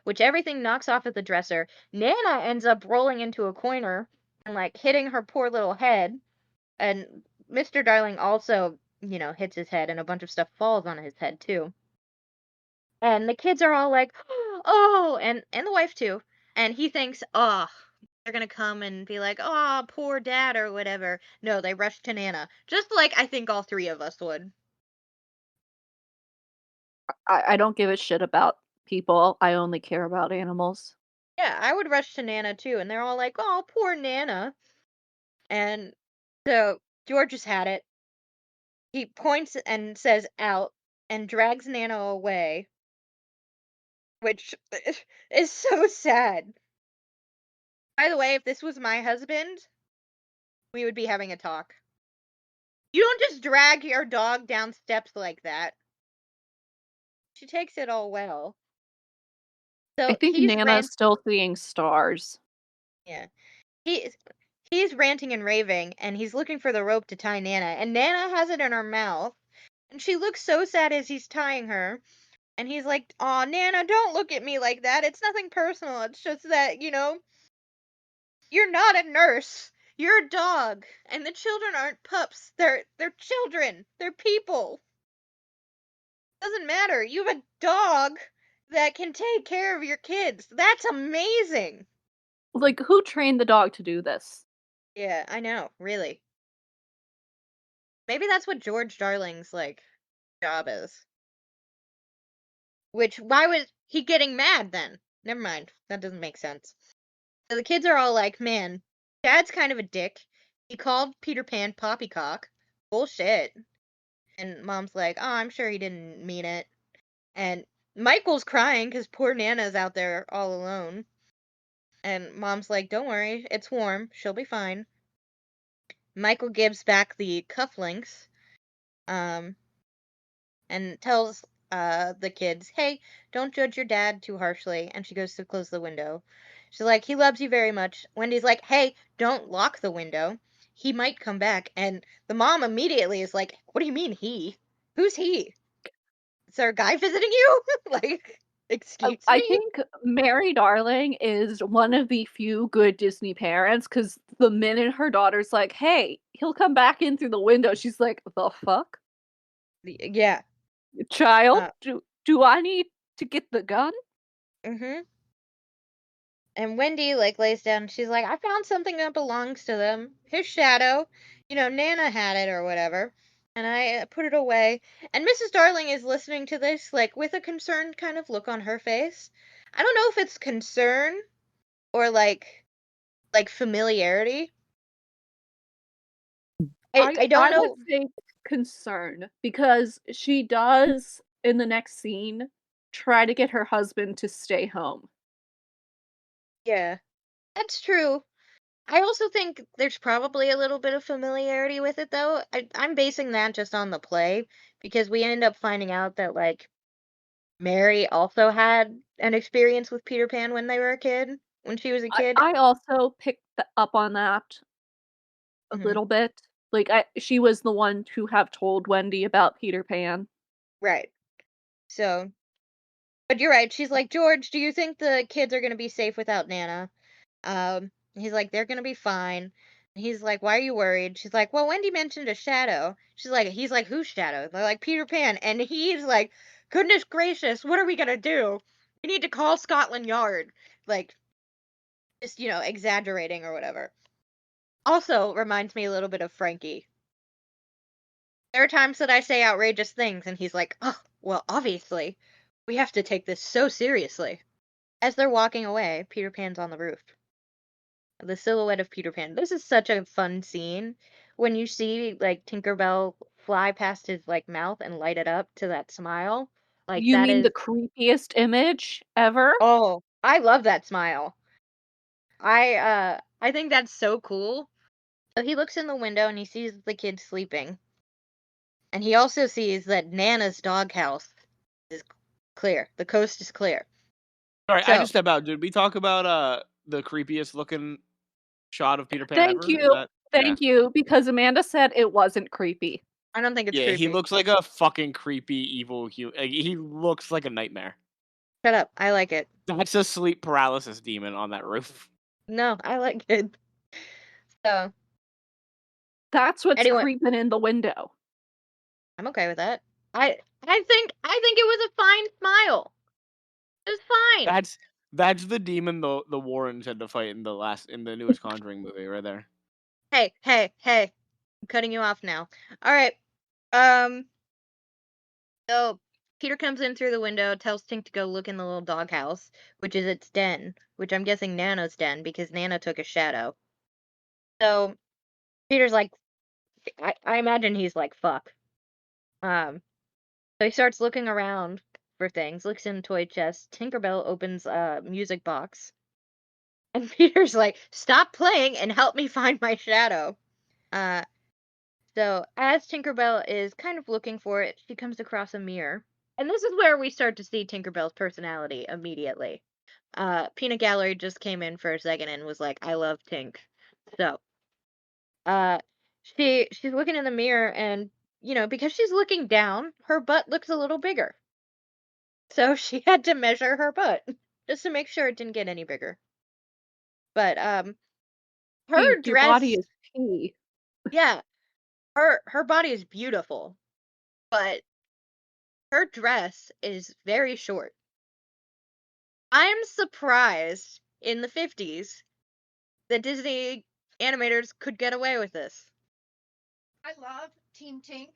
which everything knocks off at the dresser. Nana ends up rolling into a corner and like hitting her poor little head. And Mr. Darling also, hits his head, and a bunch of stuff falls on his head too. And the kids are all like, oh, and the wife too. And he thinks, oh, they're gonna come and be like, oh, poor dad or whatever. No, they rush to Nana, just like I think all three of us would. I don't give a shit about people. I only care about animals. Yeah, I would rush to Nana too. And they're all like, oh, poor Nana. And so George has had it. He points and says out and drags Nana away, which is so sad. By the way, if this was my husband, we would be having a talk. You don't just drag your dog down steps like that. She takes it all well. I So think Nana's still seeing stars. yeah. He's he's ranting and raving, and he's looking for the rope to tie Nana, and Nana has it in her mouth, and she looks so sad as he's tying her. And he's like, "Aw, Nana, don't look at me like that. It's nothing personal. It's just that, you're not a nurse. You're a dog, and the children aren't pups. They're children. They're people. Doesn't matter. You have a dog that can take care of your kids. That's amazing." Like, who trained the dog to do this? Yeah, I know, really. Maybe that's what George Darling's like job is. Which why was he getting mad then? Never mind. That doesn't make sense. So the kids are all like, "Man, Dad's kind of a dick. He called Peter Pan poppycock. Bullshit." And Mom's like, "Oh, I'm sure he didn't mean it." And Michael's crying because poor Nana's out there all alone. And Mom's like, "Don't worry, it's warm. She'll be fine." Michael gives back the cufflinks, um, and tells the kids, "Hey, don't judge your dad too harshly." And she goes to close the window. She's like, "He loves you very much." Wendy's like, "Hey, don't lock the window. He might come back." And the mom immediately is like, "What do you mean he? Who's he? Is there a guy visiting you?" Like, excuse I me? think Mary Darling is one of the few good Disney parents because the minute her daughter's like, hey, he'll come back in through the window, she's like, the fuck? Yeah. Child, do I need to get the gun? Mm-hmm. And Wendy like lays down and she's like, "I found something that belongs to them. His shadow. Nana had it or whatever. And I put it away." And Mrs. Darling is listening to this like with a concerned kind of look on her face. I don't know if it's concern or like familiarity. I don't I would know. say concern because she does in the next scene try to get her husband to stay home. Yeah. That's true. I also think there's probably a little bit of familiarity with it though. I'm basing that just on the play because we end up finding out that like Mary also had an experience with Peter Pan when they were a kid, when she was a kid. I also picked up on that a Mhm. little bit. Like she was the one to have told Wendy about Peter Pan. Right. So, but you're right. She's like, "George, do you think the kids are going to be safe without Nana?" He's like, "They're going to be fine." And he's like, "Why are you worried?" She's like, "Well, Wendy mentioned a shadow." He's like, "Whose shadow?" They're like, "Peter Pan." And he's like, "Goodness gracious, what are we going to do? We need to call Scotland Yard." Like, just, exaggerating or whatever. Also reminds me a little bit of Frankie. There are times that I say outrageous things, and he's like, "Oh, well, obviously, we have to take this so seriously." As they're walking away, Peter Pan's on the roof. The silhouette of Peter Pan. This is such a fun scene when you see like Tinkerbell fly past his like mouth and light it up to that smile. Like You that mean is the creepiest image ever? oh, I love that smile. I think that's so cool. So he looks in the window and he sees the kids sleeping. And he also sees that Nana's doghouse is clear. The coast is clear. Sorry, I So just step out. Did we talk about the creepiest looking shot of Peter Pan Thank ever? Is you. that yeah? Thank you, because Amanda said it wasn't creepy. I don't think it's Yeah, he creepy. looks like a fucking creepy evil human. Like, he looks like a nightmare. Shut up. I like it. That's a sleep paralysis demon on that roof. No, I like it. So That's what's anyway, creeping in the window. I'm okay with that. I think it was a fine smile. It was fine. That's the demon the Warrens had to fight in the newest Conjuring movie right there. Hey. I'm cutting you off now. All right. Um. So Peter comes in through the window, tells Tink to go look in the little doghouse, which is its den, which I'm guessing Nana's den because Nana took a shadow. So Peter's like, I imagine he's like, fuck. So he starts looking around for things, looks in the toy chest. Tinkerbell opens a music box. And Peter's like, stop playing and help me find my shadow. Uh, so as Tinkerbell is kind of looking for it, she comes across a mirror. And this is where we start to see Tinkerbell's personality immediately. Peanut Gallery just came in for a second and was like, I love Tink. So, uh, she's looking in the mirror and, because she's looking down, her butt looks a little bigger. So she had to measure her butt just to make sure it didn't get any bigger. But her Your body dress, is pee. yeah, her body is beautiful, but her dress is very short. I'm surprised in the 50s that Disney animators could get away with this. I love Team Tink.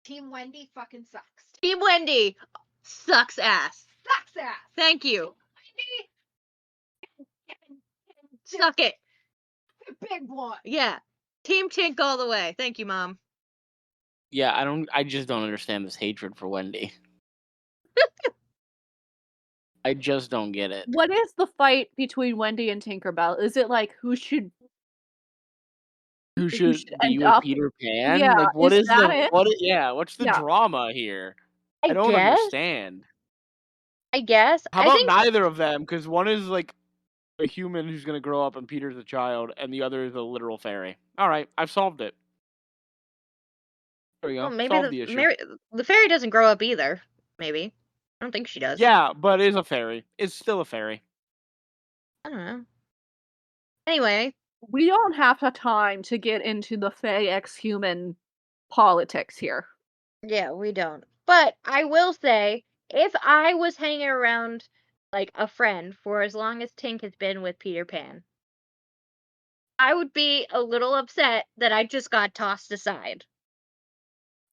Team Wendy fucking sucks. Team Wendy sucks ass. Sucks ass. Thank you. Wendy, Suck it. the big boy. Yeah. Team Tink all the way. Thank you, Mom. Yeah, I just don't understand this hatred for Wendy. I just don't get it. What is the fight between Wendy and Tinkerbell? Is it like who should Who should be end with up? Peter Pan? Yeah, Like, is that it? what's the Yeah. drama here? I I don't guess. understand. I guess. How I about think neither of them? Because one is like a human who's gonna grow up and Peter's a child, and the other is a literal fairy. All right, I've solved it. There we well, go. maybe Solved the issue. the fairy doesn't grow up either. Maybe. I don't think she does. Yeah, but it is a fairy. It's still a fairy. I don't know. Anyway, We don't have the time to get into the Fae ex-human politics here. yeah, we don't. But I will say, if I was hanging around like a friend for as long as Tink has been with Peter Pan, I would be a little upset that I just got tossed aside.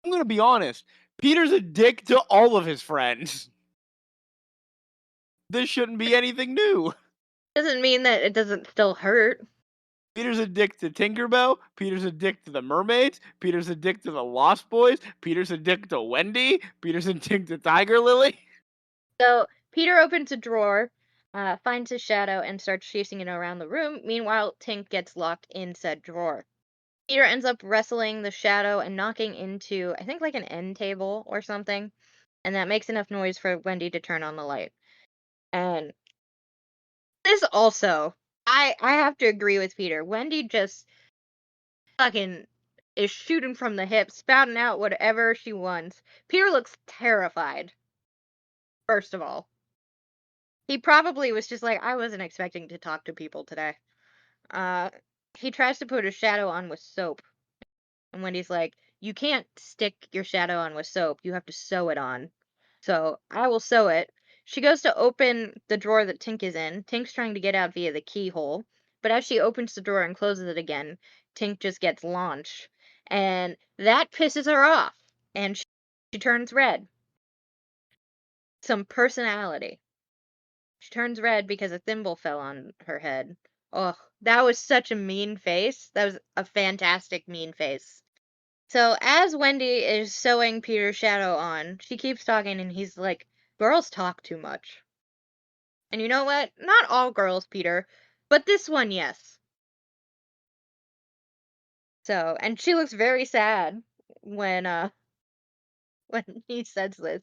I'm gonna be honest. Peter's a dick to all of his friends. This shouldn't be anything new. Doesn't mean that it doesn't still hurt. Peter's a dick to Tinkerbell. Peter's a dick to the mermaids. Peter's a dick to the Lost Boys. Peter's a dick to Wendy. Peter's a dick to Tiger Lily. So Peter opens a drawer, finds his shadow, and starts chasing it around the room. Meanwhile, Tink gets locked in said drawer. Peter ends up wrestling the shadow and knocking into, I think, like an end table or something. And that makes enough noise for Wendy to turn on the light. And this also, I have to agree with Peter. Wendy just fucking is shooting from the hip, spouting out whatever she wants. Peter looks terrified, first of all. He probably was just like, I wasn't expecting to talk to people today. He tries to put his shadow on with soap. And Wendy's like, you can't stick your shadow on with soap. You have to sew it on. So I will sew it. She goes to open the drawer that Tink is in. Tink's trying to get out via the keyhole. But as she opens the drawer and closes it again, Tink just gets launched. And that pisses her off. and she turns red. Some personality. She turns red because a thimble fell on her head. Oh, that was such a mean face. That was a fantastic mean face. So as Wendy is sewing Peter's shadow on, she keeps talking and he's like, girls talk too much. And you know what? Not all girls, Peter, but this one, yes. So, and she looks very sad when when he says this.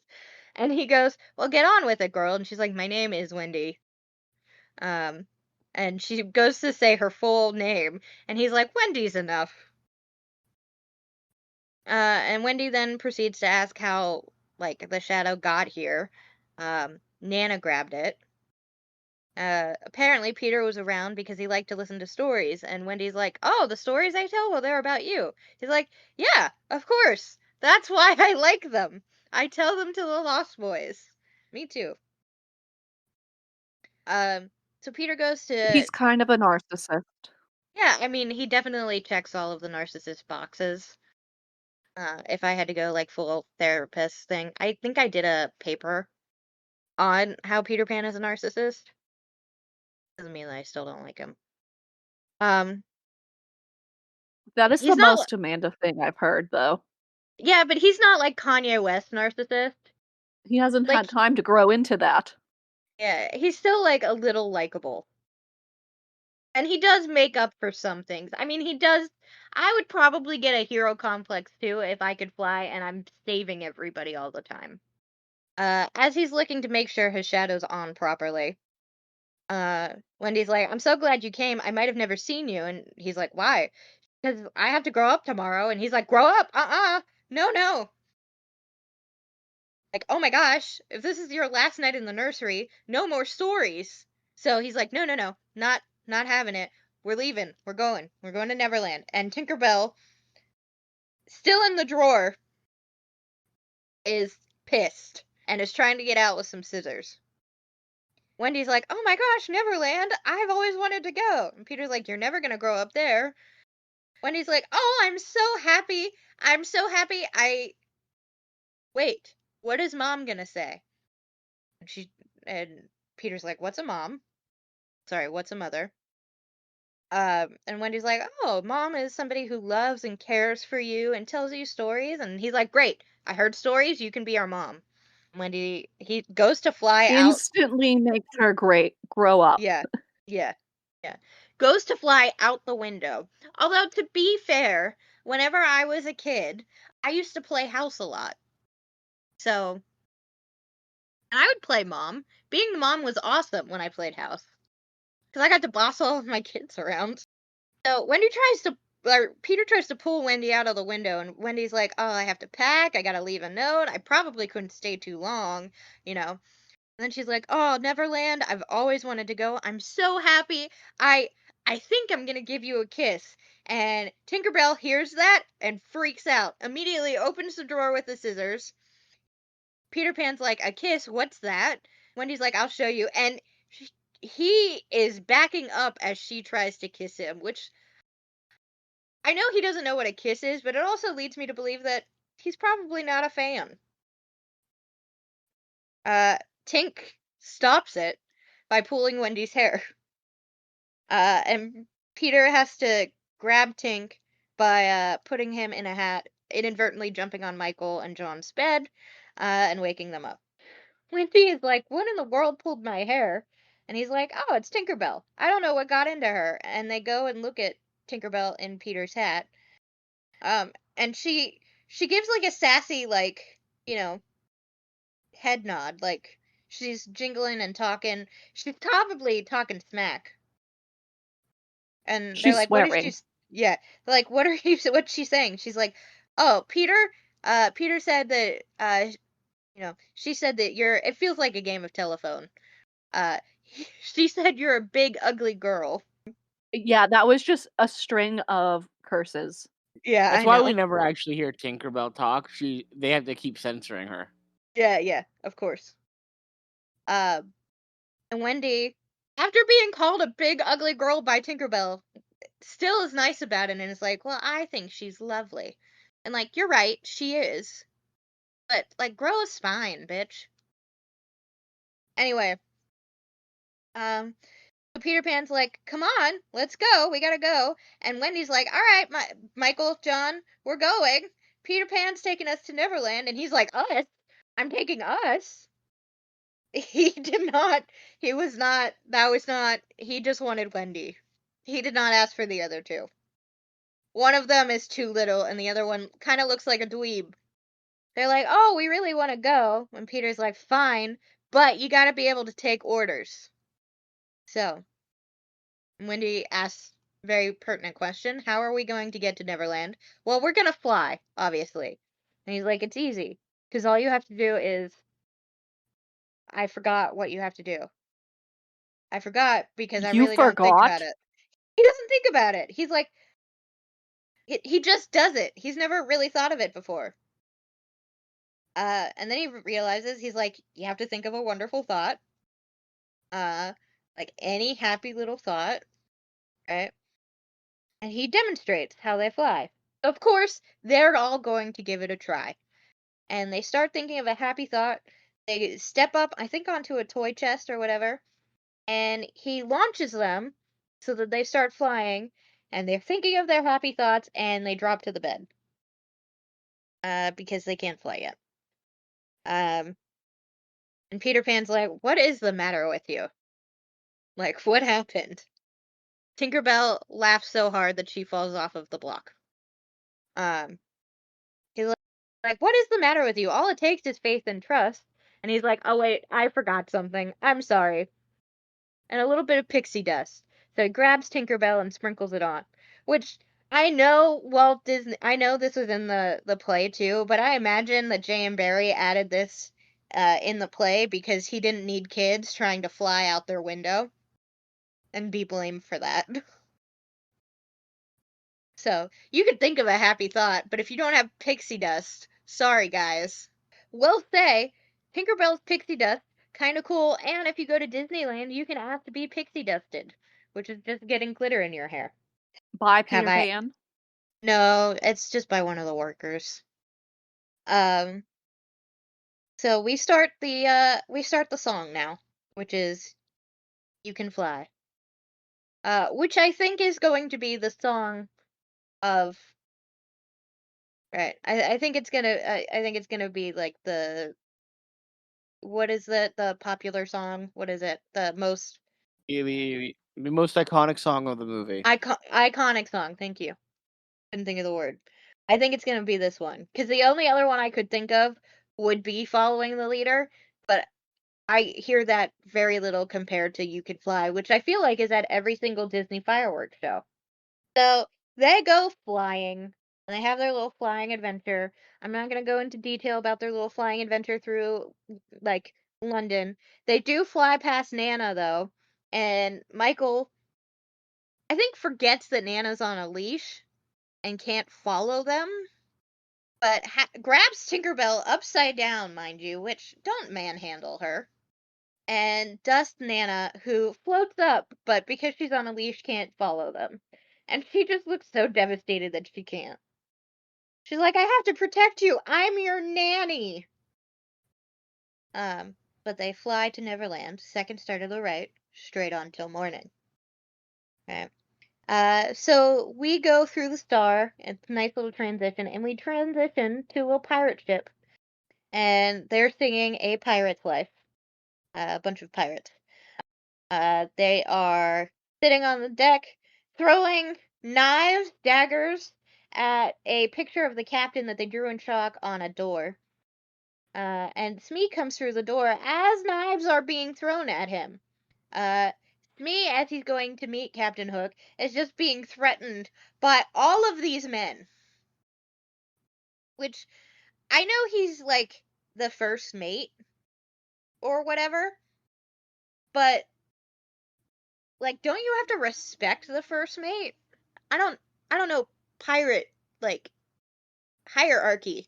And he goes, "Well, get on with it, girl." And she's like, "My name is Wendy." Um, and she goes to say her full name, and he's like, "Wendy's enough." And Wendy then proceeds to ask how, like, the shadow got here. Nana grabbed it. Apparently Peter was around because he liked to listen to stories, and Wendy's like, "Oh, the stories I tell? Well, they're about you." He's like, "Yeah, of course. That's why I like them. I tell them to the Lost Boys." Me too. Um, so Peter goes to, He's kind of a narcissist. yeah, I mean, he definitely checks all of the narcissist boxes. If I had to go like full therapist thing, I think I did a paper on how Peter Pan is a narcissist. Doesn't mean that I still don't like him. Um, That is the he's not, most Amanda thing I've heard, though. yeah, but he's not like Kanye West narcissist. He hasn't Like, had time to grow into that. yeah, he's still like a little likable. And he does make up for some things. I mean, he does. I would probably get a hero complex too if I could fly and I'm saving everybody all the time. As he's looking to make sure his shadow's on properly, Wendy's like, "I'm so glad you came. I might have never seen you." And he's like, "Why?" "Because I have to grow up tomorrow." And he's like, "Grow up? No, no." Like, "Oh my gosh, if this is your last night in the nursery, no more stories." So he's like, "No, no, no, not having it. We're leaving. We're going. We're going to Neverland." And Tinkerbell, still in the drawer, is pissed and is trying to get out with some scissors. Wendy's like, "Oh my gosh, Neverland! I've always wanted to go." And Peter's like, "You're never gonna grow up there." Wendy's like, "Oh, I'm so happy. I'm so happy. Wait, what is mom gonna say?" And and Peter's like, "What's a mom? Sorry, what's a mother?" And Wendy's like, "Oh, mom is somebody who loves and cares for you and tells you stories." And he's like, "Great, I heard stories. You can be our mom." He goes to fly out. Instantly makes her grow up. Yeah, yeah, yeah. Goes to fly out the window. Although, to be fair, whenever I was a kid, I used to play house a lot. So, and I would play mom. Being the mom was awesome when I played house. Because I got to boss all of my kids around. So Peter tries to pull Wendy out of the window, and Wendy's like, "Oh, I have to pack. I gotta leave a note. I probably couldn't stay too long, you know." And then she's like, "Oh, Neverland. I've always wanted to go. I'm so happy. I I think I'm gonna give you a kiss." And Tinkerbell hears that and freaks out. Immediately opens the drawer with the scissors. Peter Pan's like, "A kiss? What's that?" Wendy's like, "I'll show you." And he is backing up as she tries to kiss him, which I know he doesn't know what a kiss is, but it also leads me to believe that he's probably not a fan. Tink stops it by pulling Wendy's hair. And Peter has to grab Tink by putting him in a hat, inadvertently jumping on Michael and John's bed, and waking them up. Wendy is like, "What in the world pulled my hair?" And he's like, "Oh, it's Tinkerbell. I don't know what got into her." And they go and look at Tinkerbell in Peter's hat. And she gives like a sassy, like, you know, head nod, like she's jingling and talking. She's probably talking smack. And they're She's like, "What is she?" swearing. Yeah, they're like, "What are you? What's she saying?" She's like, "Oh, Peter. Peter said that. She said that you're. It feels like a game of telephone. Uh, she said you're a big ugly girl." Yeah, that was just a string of curses. Yeah, That's I why we know. never actually hear Tinkerbell talk. They have to keep censoring her. Yeah, yeah, of course. Uh, and Wendy, after being called a big ugly girl by Tinkerbell, still is nice about it and is like, "Well, I think she's lovely." And like, you're right, she is. But, like, grow a spine, bitch. Anyway, so Peter Pan's like, come on, let's go, we gotta go. And Wendy's like, all right, Michael, John, we're going. Peter Pan's taking us to Neverland, and he's like, us? I'm taking us? He did not, he just wanted Wendy. He did not ask for the other two. One of them is too little, and the other one kind of looks like a dweeb. They're like, oh, we really want to go. And Peter's like, fine, but you gotta be able to take orders. So, Wendy asks a very pertinent question. How are we going to get to Neverland? Well, we're gonna fly, obviously. And he's like, it's easy. Because all you have to do is... I forgot what you have to do. I forgot because I You really don't think about forgot? it. He doesn't think about it. He's like... He just does it. He's never really thought of it before. And then he realizes, he's like, you have to think of a wonderful thought. Like any happy little thought, right? And he demonstrates how they fly. Of course, they're all going to give it a try. And they start thinking of a happy thought. They step up, I think, onto a toy chest or whatever. And he launches them so that they start flying. And they're thinking of their happy thoughts and they drop to the bed. Because they can't fly yet. And Peter Pan's like, what is the matter with you? Like, what happened? Tinkerbell laughs so hard that she falls off of the block. He's like, what is the matter with you? All it takes is faith and trust. And he's like, oh wait, I forgot something. I'm sorry. And a little bit of pixie dust. So he grabs Tinkerbell and sprinkles it on. Which I know Walt Disney. I know this was in the play too, but I imagine that J.M. Barrie added this in the play because he didn't need kids trying to fly out their window and be blamed for that. So, you could think of a happy thought, but if you don't have pixie dust, sorry guys. Will say, Tinkerbell's pixie dust, kinda cool, and if you go to Disneyland, you can ask to be pixie dusted, which is just getting glitter in your hair. By Have Peter I? Pan? No, it's just by one of the workers. Um, so we start the song now, which is You Can Fly. Which I think is going to be the song of... Right. I think it's gonna I think it's gonna be like the... what is the popular song? What is it? The most The most iconic song of the movie. iconic song. Thank you. Couldn't think of the word. I think it's gonna be this one because the only other one I could think of would be Following the Leader, but I hear that very little compared to You Could Fly, which I feel like is at every single Disney fireworks show. So they go flying, and they have their little flying adventure. I'm not going to go into detail about their little flying adventure through, like, London. They do fly past Nana, though, and Michael, I think, forgets that Nana's on a leash and can't follow them, but grabs Tinkerbell upside down, mind you, which don't manhandle her. And dusts Nana, who floats up, but because she's on a leash, can't follow them. And she just looks so devastated that she can't. She's like, I have to protect you. I'm your nanny. But they fly to Neverland, second star to the right, straight on till morning. Okay. So we go through the star. It's a nice little transition, and we transition to a pirate ship. And they're singing A Pirate's Life. A bunch of pirates. They are sitting on the deck, throwing knives, daggers, at a picture of the captain that they drew in chalk on a door. And Smee comes through the door as knives are being thrown at him. Smee, as he's going to meet Captain Hook, is just being threatened by all of these men. Which, I know he's like the first mate or whatever, but like, don't you have to respect the first mate? I don't know pirate like hierarchy,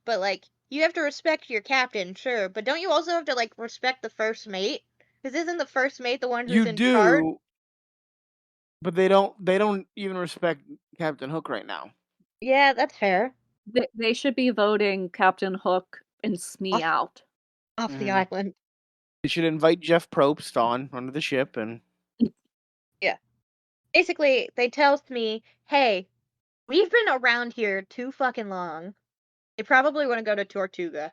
but like you have to respect your captain, sure, but don't you also have to like respect the first mate? Because isn't the first mate the one who's You in charge? do, but they don't even respect Captain Hook right now. Yeah, that's fair. They should be voting Captain Hook and Smee out. Off the Mhm. island. They should invite Jeff Probst on onto the ship and Basically, they tell me, hey, we've been around here too fucking long. They probably want to go to Tortuga.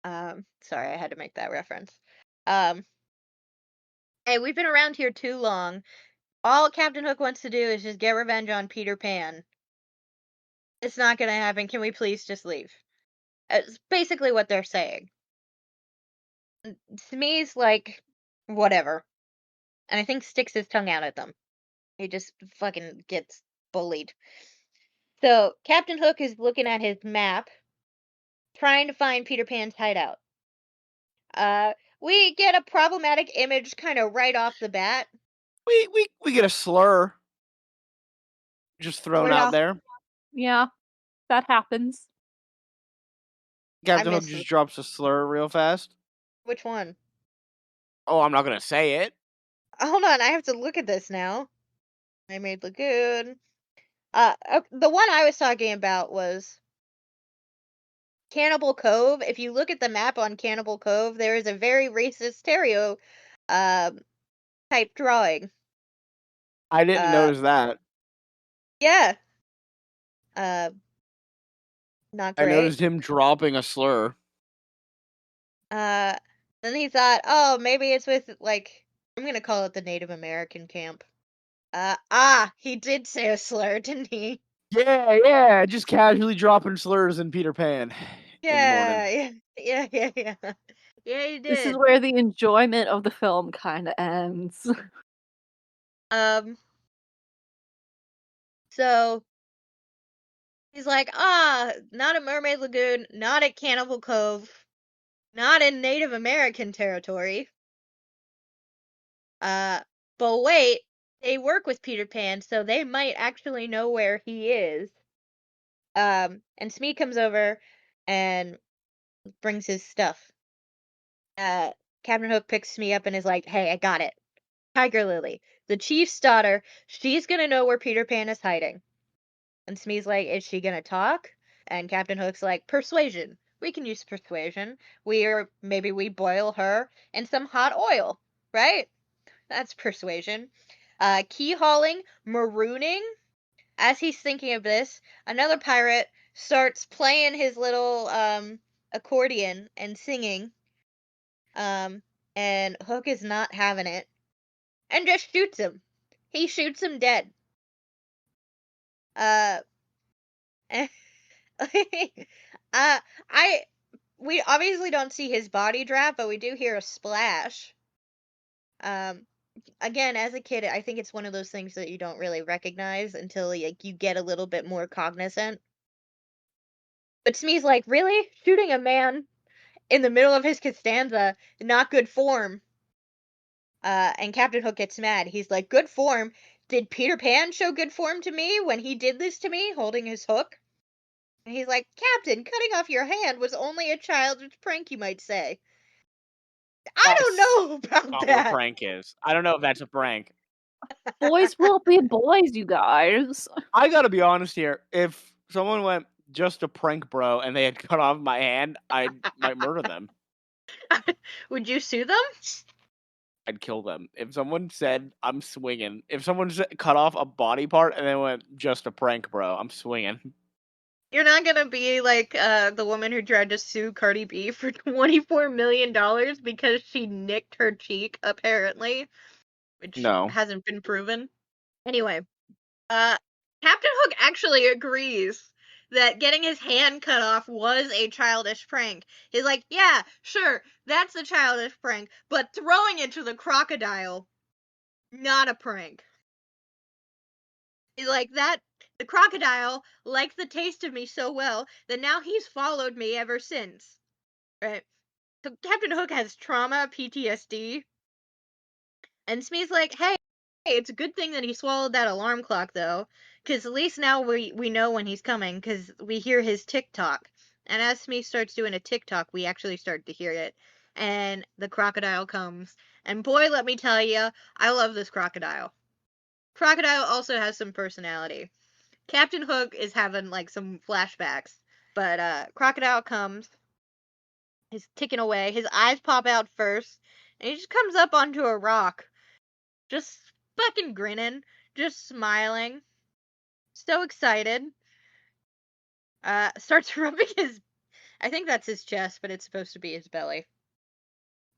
Sorry, I had to make that reference. Um, hey, we've been around here too long. All Captain Hook wants to do is just get revenge on Peter Pan. It's not gonna happen. Can we please just leave? It's basically what they're saying. Smee's like, whatever. And I think sticks his tongue out at them. He just fucking gets bullied. So Captain Hook is looking at his map, trying to find Peter Pan's hideout. We get a problematic image kind of right off the bat. we get a slur just thrown Yeah. out there. Yeah, that happens. Captain Hook missed just it. drops a slur real fast. Which one? Oh, I'm not gonna say it. Hold on, I have to look at this now. I made lagoon. The one I was talking about was Cannibal Cove. If you look at the map on Cannibal Cove, there is a very racist stereo um type drawing. I didn't Uh, notice that. yeah. Uh, Not I great. noticed him dropping a slur. Uh, then he thought, oh, maybe it's with like I'm gonna call it the Native American camp. He did say a slur, didn't he? Yeah, just casually dropping slurs in Peter Pan in the morning. Yeah. Yeah, he This is did. where the enjoyment of the film kind of ends. Um, so he's like, not at Mermaid Lagoon, not at Cannibal Cove, not in Native American territory. But wait, they work with Peter Pan, so they might actually know where he is. And Smee comes over and brings his stuff. Captain Hook picks Smee up and is like, hey, I got it. Tiger Lily, the chief's daughter, she's gonna know where Peter Pan is hiding. And Smee's like, is she gonna talk? And Captain Hook's like, persuasion. We can use persuasion. Maybe we boil her in some hot oil, right? That's persuasion. Key hauling, marooning. As he's thinking of this, another pirate starts playing his little accordion and singing. And Hook is not having it and just shoots him. He shoots him dead. Uh, uh, we obviously don't see his body drop, but we do hear a splash. Um, Again, as a kid, I think it's one of those things that you don't really recognize until like you get a little bit more cognizant. But Smee's like, really? Shooting a man in the middle of his Costanza, not good form. And Captain Hook gets mad. He's like, good form? Did Peter Pan show good form to me when he did this to me, holding his hook? And he's like, Captain, cutting off your hand was only a childish prank, you might say. I don't That's know about not what a that. prank is. I don't know if that's a prank. Boys will be boys, you guys. I gotta be honest here. If someone went just a prank, bro, and they had cut off my hand, I might murder them. Would you sue them? I'd kill them. If someone said I'm swinging, if someone cut off a body part and then went just a prank, bro, I'm swinging. You're not gonna be like the woman who tried to sue Cardi B for $24 million because she nicked her cheek, apparently, which No. hasn't been proven. Anyway, Captain Hook actually agrees that getting his hand cut off was a childish prank. He's like, yeah, sure, that's a childish prank, but throwing it to the crocodile, not a prank. He's like, that the crocodile liked the taste of me so well that now he's followed me ever since. Right? So Captain Hook has trauma, PTSD, and Smee's like, hey, it's a good thing that he swallowed that alarm clock, though, because at least now we know when he's coming, because we hear his tick-tock. And as Smee starts doing a tick-tock, we actually start to hear it. And the crocodile comes. And boy, let me tell you, I love this crocodile. Crocodile also has some personality. Captain Hook is having, like, some flashbacks. But Crocodile comes. He's ticking away. His eyes pop out first, and he just comes up onto a rock, just fucking grinning, just smiling, so excited. Starts rubbing his. I think that's his chest, but it's supposed to be his belly.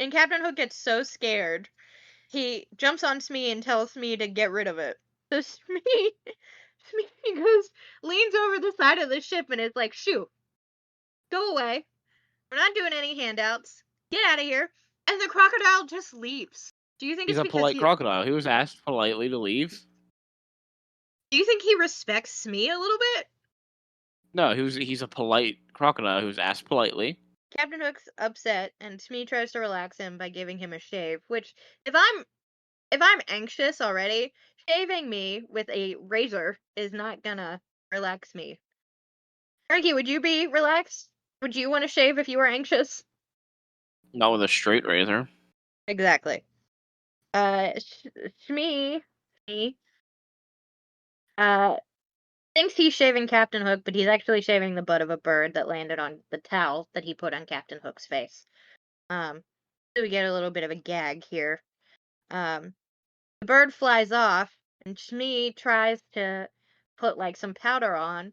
And Captain Hook gets so scared, he jumps on Smee and tells Smee to get rid of it. So Smee leans over the side of the ship and is like, "Shoo, go away. We're not doing any handouts. Get out of here." And the crocodile just leaves. Do you think He's it's a because polite crocodile. He was asked politely to leave. Do you think he respects Smee a little bit? No, he's a polite crocodile who was asked politely. Captain Hook's upset, and Smee tries to relax him by giving him a shave. Which, if I'm anxious already, shaving me with a razor is not gonna relax me. Frankie, would you be relaxed? Would you want to shave if you were anxious? Not with a straight razor. Exactly. Smee, thinks he's shaving Captain Hook, but he's actually shaving the butt of a bird that landed on the towel that he put on Captain Hook's face. So we get a little bit of a gag here. The bird flies off, and Smee tries to put like some powder on,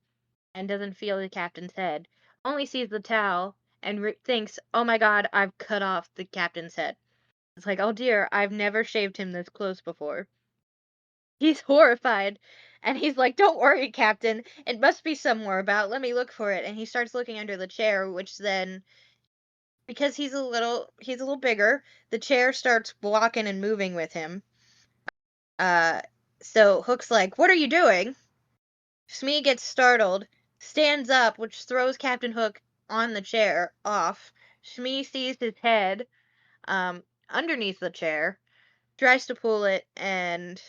and doesn't feel the captain's head. Only sees the towel and thinks, "Oh my God, I've cut off the captain's head." It's like, "Oh dear, I've never shaved him this close before." He's horrified, and he's like, "Don't worry, Captain. It must be somewhere about. Let me look for it." And he starts looking under the chair, which then, because he's a little bigger, the chair starts walking and moving with him. So Hook's like, "What are you doing?" Smee gets startled, stands up, which throws Captain Hook on the chair off. Smee sees his head underneath the chair, tries to pull it, and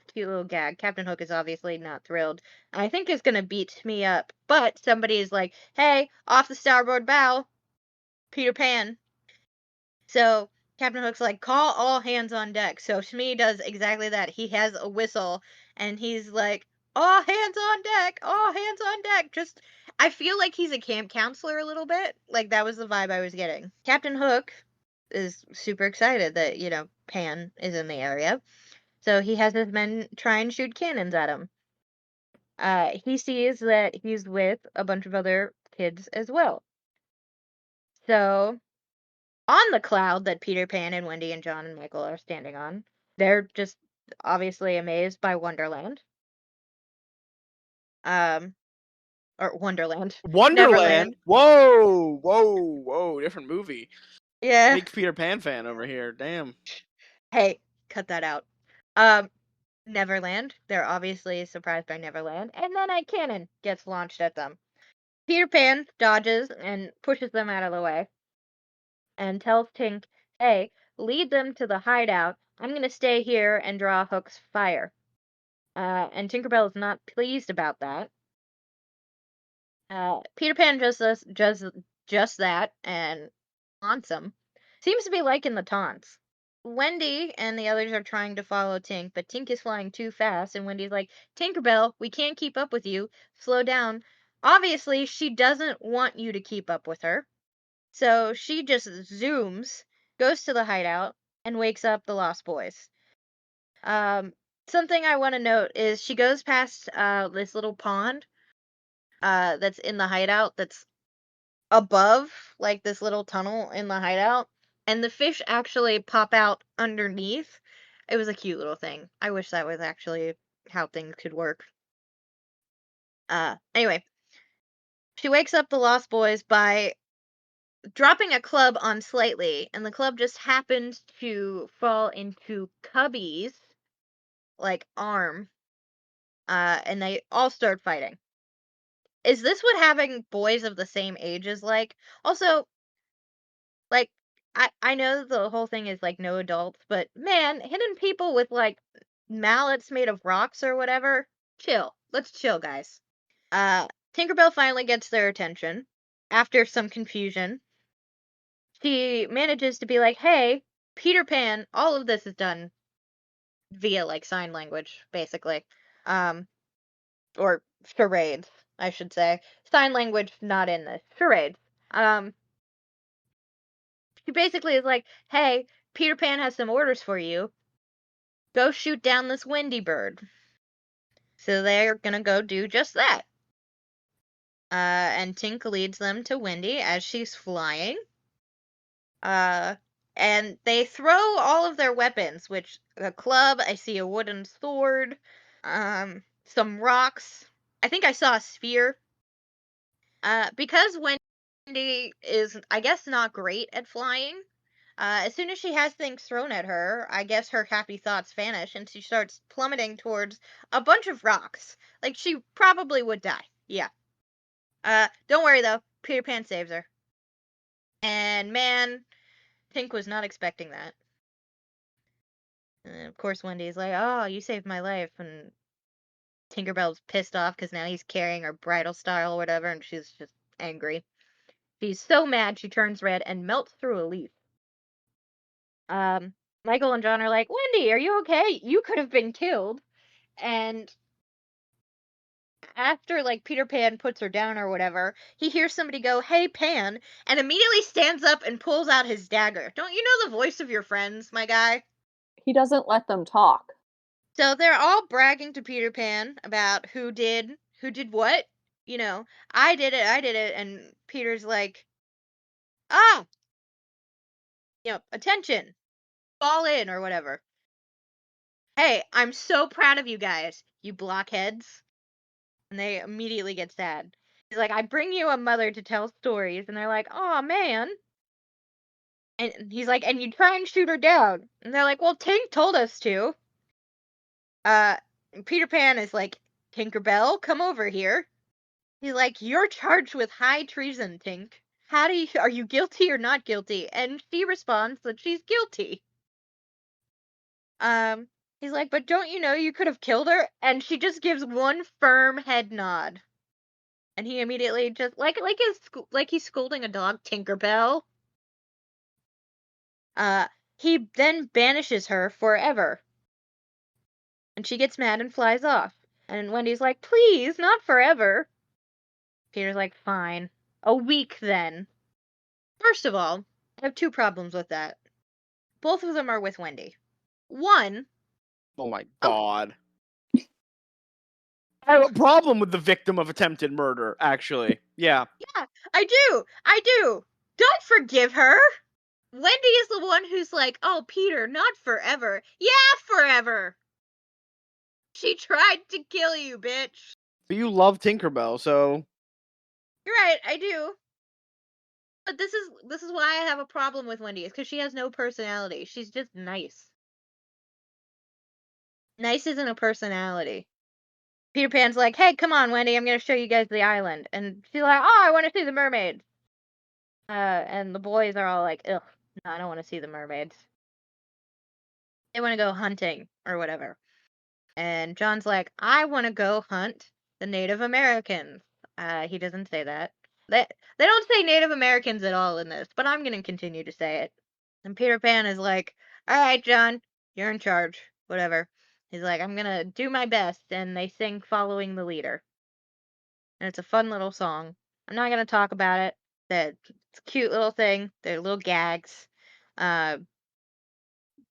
cute little gag. Captain Hook is obviously not thrilled. I think is gonna beat Smee up, but somebody is like, "Hey, off the starboard bow, Peter Pan." So Captain Hook's like, "Call all hands on deck." So Smee does exactly that. He has a whistle, and he's like, "All hands on deck! All hands on deck!" Just, I feel like he's a camp counselor a little bit. Like, that was the vibe I was getting. Captain Hook is super excited that, Pan is in the area. So he has his men try and shoot cannons at him. He sees that he's with a bunch of other kids as well. So on the cloud that Peter Pan and Wendy and John and Michael are standing on, they're just obviously amazed by Wonderland. Or Wonderland. Wonderland. Neverland. Whoa. Different movie. Yeah. Big Peter Pan fan over here. Damn. Hey, cut that out. Neverland. They're obviously surprised by Neverland. And then a cannon gets launched at them. Peter Pan dodges and pushes them out of the way and tells Tink, "Hey, lead them to the hideout. I'm going to stay here and draw Hook's fire." And Tinkerbell is not pleased about that. Peter Pan just that and taunts him. Seems to be liking the taunts. Wendy and the others are trying to follow Tink, but Tink is flying too fast, and Wendy's like, "Tinkerbell, we can't keep up with you. Slow down." Obviously, she doesn't want you to keep up with her. So she just zooms, goes to the hideout, and wakes up the Lost Boys. Something I want to note is she goes past this little pond that's in the hideout that's above like this little tunnel in the hideout, and the fish actually pop out underneath. It was a cute little thing. I wish that was actually how things could work. Anyway, she wakes up the Lost Boys by dropping a club on Slightly, and the club just happens to fall into Cubby's like arm, and they all start fighting. Is this what having boys of the same age is like? Also, like, I know the whole thing is like no adults, but man, hitting people with like mallets made of rocks or whatever, chill. Let's chill, guys. Tinkerbell finally gets their attention after some confusion. She manages to be like, "Hey, Peter Pan, all of this is done via like sign language, basically. Or charades, I should say. Sign language not in this. Charades. She basically is like, hey, Peter Pan has some orders for you. Go shoot down this Wendy bird. So they're gonna go do just that. And Tink leads them to Wendy as she's flying. And they throw all of their weapons, which a club, I see a wooden sword, some rocks. I think I saw a sphere. Because Wendy is, I guess, not great at flying, as soon as she has things thrown at her, I guess her happy thoughts vanish and she starts plummeting towards a bunch of rocks. Like, she probably would die. Yeah. Don't worry though. Peter Pan saves her. And man, Tink was not expecting that. And of course, Wendy's like, oh, you saved my life. And Tinkerbell's pissed off because now he's carrying her bridal style or whatever, and she's just angry. She's so mad she turns red and melts through a leaf. Michael and John are like, Wendy, are you okay? You could have been killed. And after, like, Peter Pan puts her down or whatever, he hears somebody go, hey, Pan, and immediately stands up and pulls out his dagger. Don't you know the voice of your friends, my guy? He doesn't let them talk. So they're all bragging to Peter Pan about who did what. You know, I did it, and Peter's like, ah, attention, fall in or whatever. Hey, I'm so proud of you guys, you blockheads. And they immediately get sad. He's like, I bring you a mother to tell stories, and they're like, oh man. And he's like, and you try and shoot her down. And they're like, well, Tink told us to. Peter Pan is like, Tinkerbell, come over here. He's like, you're charged with high treason, Tink. Are you guilty or not guilty? And she responds that she's guilty. He's like, but don't you know you could have killed her? And she just gives one firm head nod. And he immediately just, like he's scolding a dog, Tinkerbell. He then banishes her forever. And she gets mad and flies off. And Wendy's like, please, not forever. Peter's like, fine. A week then. First of all, I have two problems with that. Both of them are with Wendy. One, Oh my god. I have a problem with the victim of attempted murder, actually. Yeah. yeah, I do. Don't forgive her. Wendy is the one who's like, oh, Peter, not forever. Yeah, forever. She tried to kill you, bitch. But you love Tinkerbell, so You're right, I do. But this is why I have a problem with Wendy, is because she has no personality. She's just nice. Nice isn't a personality. Peter Pan's like, hey, come on, Wendy, I'm gonna show you guys the island. And she's like, oh, I want to see the mermaids. And the boys are all like, ugh, no, I don't want to see the mermaids. They want to go hunting or whatever. And John's like, I want to go hunt the Native Americans. He doesn't say that. They don't say Native Americans at all in this, but I'm gonna continue to say it. And Peter Pan is like, all right, John, you're in charge. Whatever. He's like, I'm gonna do my best. And they sing Following the Leader. And it's a fun little song. I'm not gonna talk about it. It's a cute little thing. They're little gags. The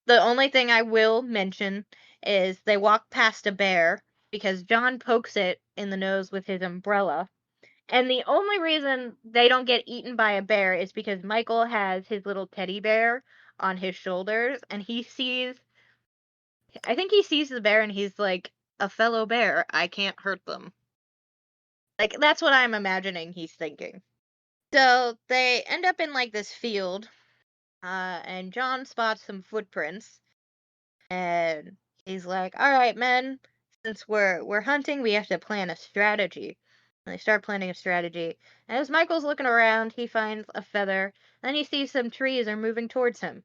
only thing I will mention is they walk past a bear because John pokes it in the nose with his umbrella. And the only reason they don't get eaten by a bear is because Michael has his little teddy bear on his shoulders, and I think he sees the bear and he's like, a fellow bear, I can't hurt them. Like, that's what I'm imagining he's thinking. So they end up in like this field, and John spots some footprints, and he's like, all right, men, since we're hunting, we have to plan a strategy. And they start planning a strategy. And as Michael's looking around, he finds a feather. Then he sees some trees are moving towards him.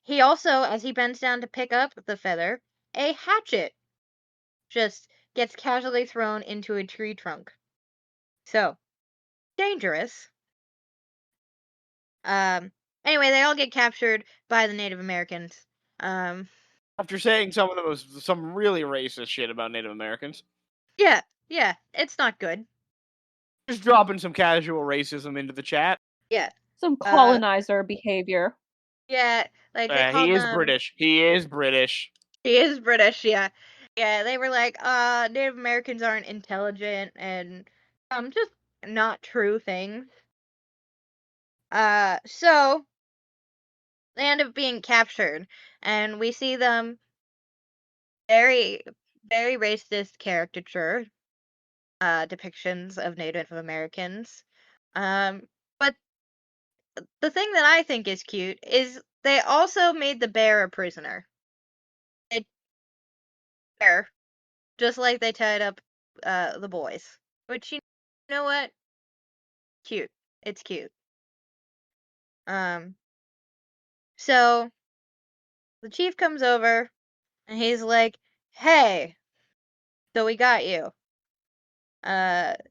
He also, as he bends down to pick up the feather, a hatchet just gets casually thrown into a tree trunk. So, dangerous. Anyway, they all get captured by the Native Americans. after saying some really racist shit about Native Americans. Yeah, it's not good. Just dropping some casual racism into the chat. Yeah. Some colonizer behavior. Yeah, like they He called is them. British. He is British. He is British, yeah. Yeah, they were like, Native Americans aren't intelligent and just not true things. So they end up being captured, and we see them very, very racist caricature depictions of Native Americans. But the thing that I think is cute is they also made the bear a prisoner. It bear, just like they tied up the boys. Which you know what? Cute. It's cute. Um, so the chief comes over and he's like, "Hey, so we got you."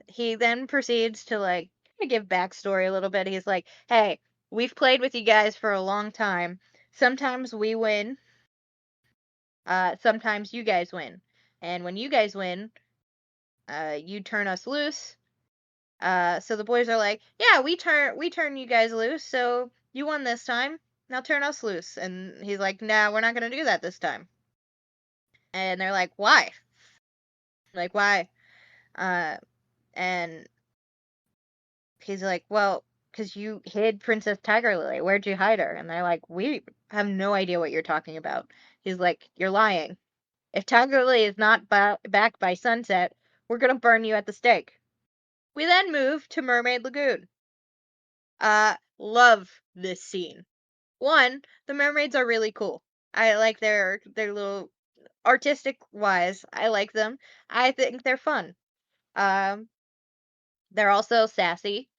He then proceeds to like give backstory a little bit. He's like, "Hey, we've played with you guys for a long time. Sometimes we win. Sometimes you guys win. And when you guys win, you turn us loose. So the boys are like, "Yeah, we turn you guys loose. So you won this time. Now turn us loose." And he's like, "Nah, we're not gonna do that this time." And they're like, "Why? Like why?" Uh, and he's like, "Well, because you hid Princess Tiger Lily. Where'd you hide her?" And they're like, "We have no idea what you're talking about." He's like, "You're lying. If Tiger Lily is not back by sunset, we're gonna burn you at the stake." We then move to Mermaid Lagoon. Love this scene. One, the mermaids are really cool. I like their little artistic wise. I like them. I think they're fun. Um, they're also sassy.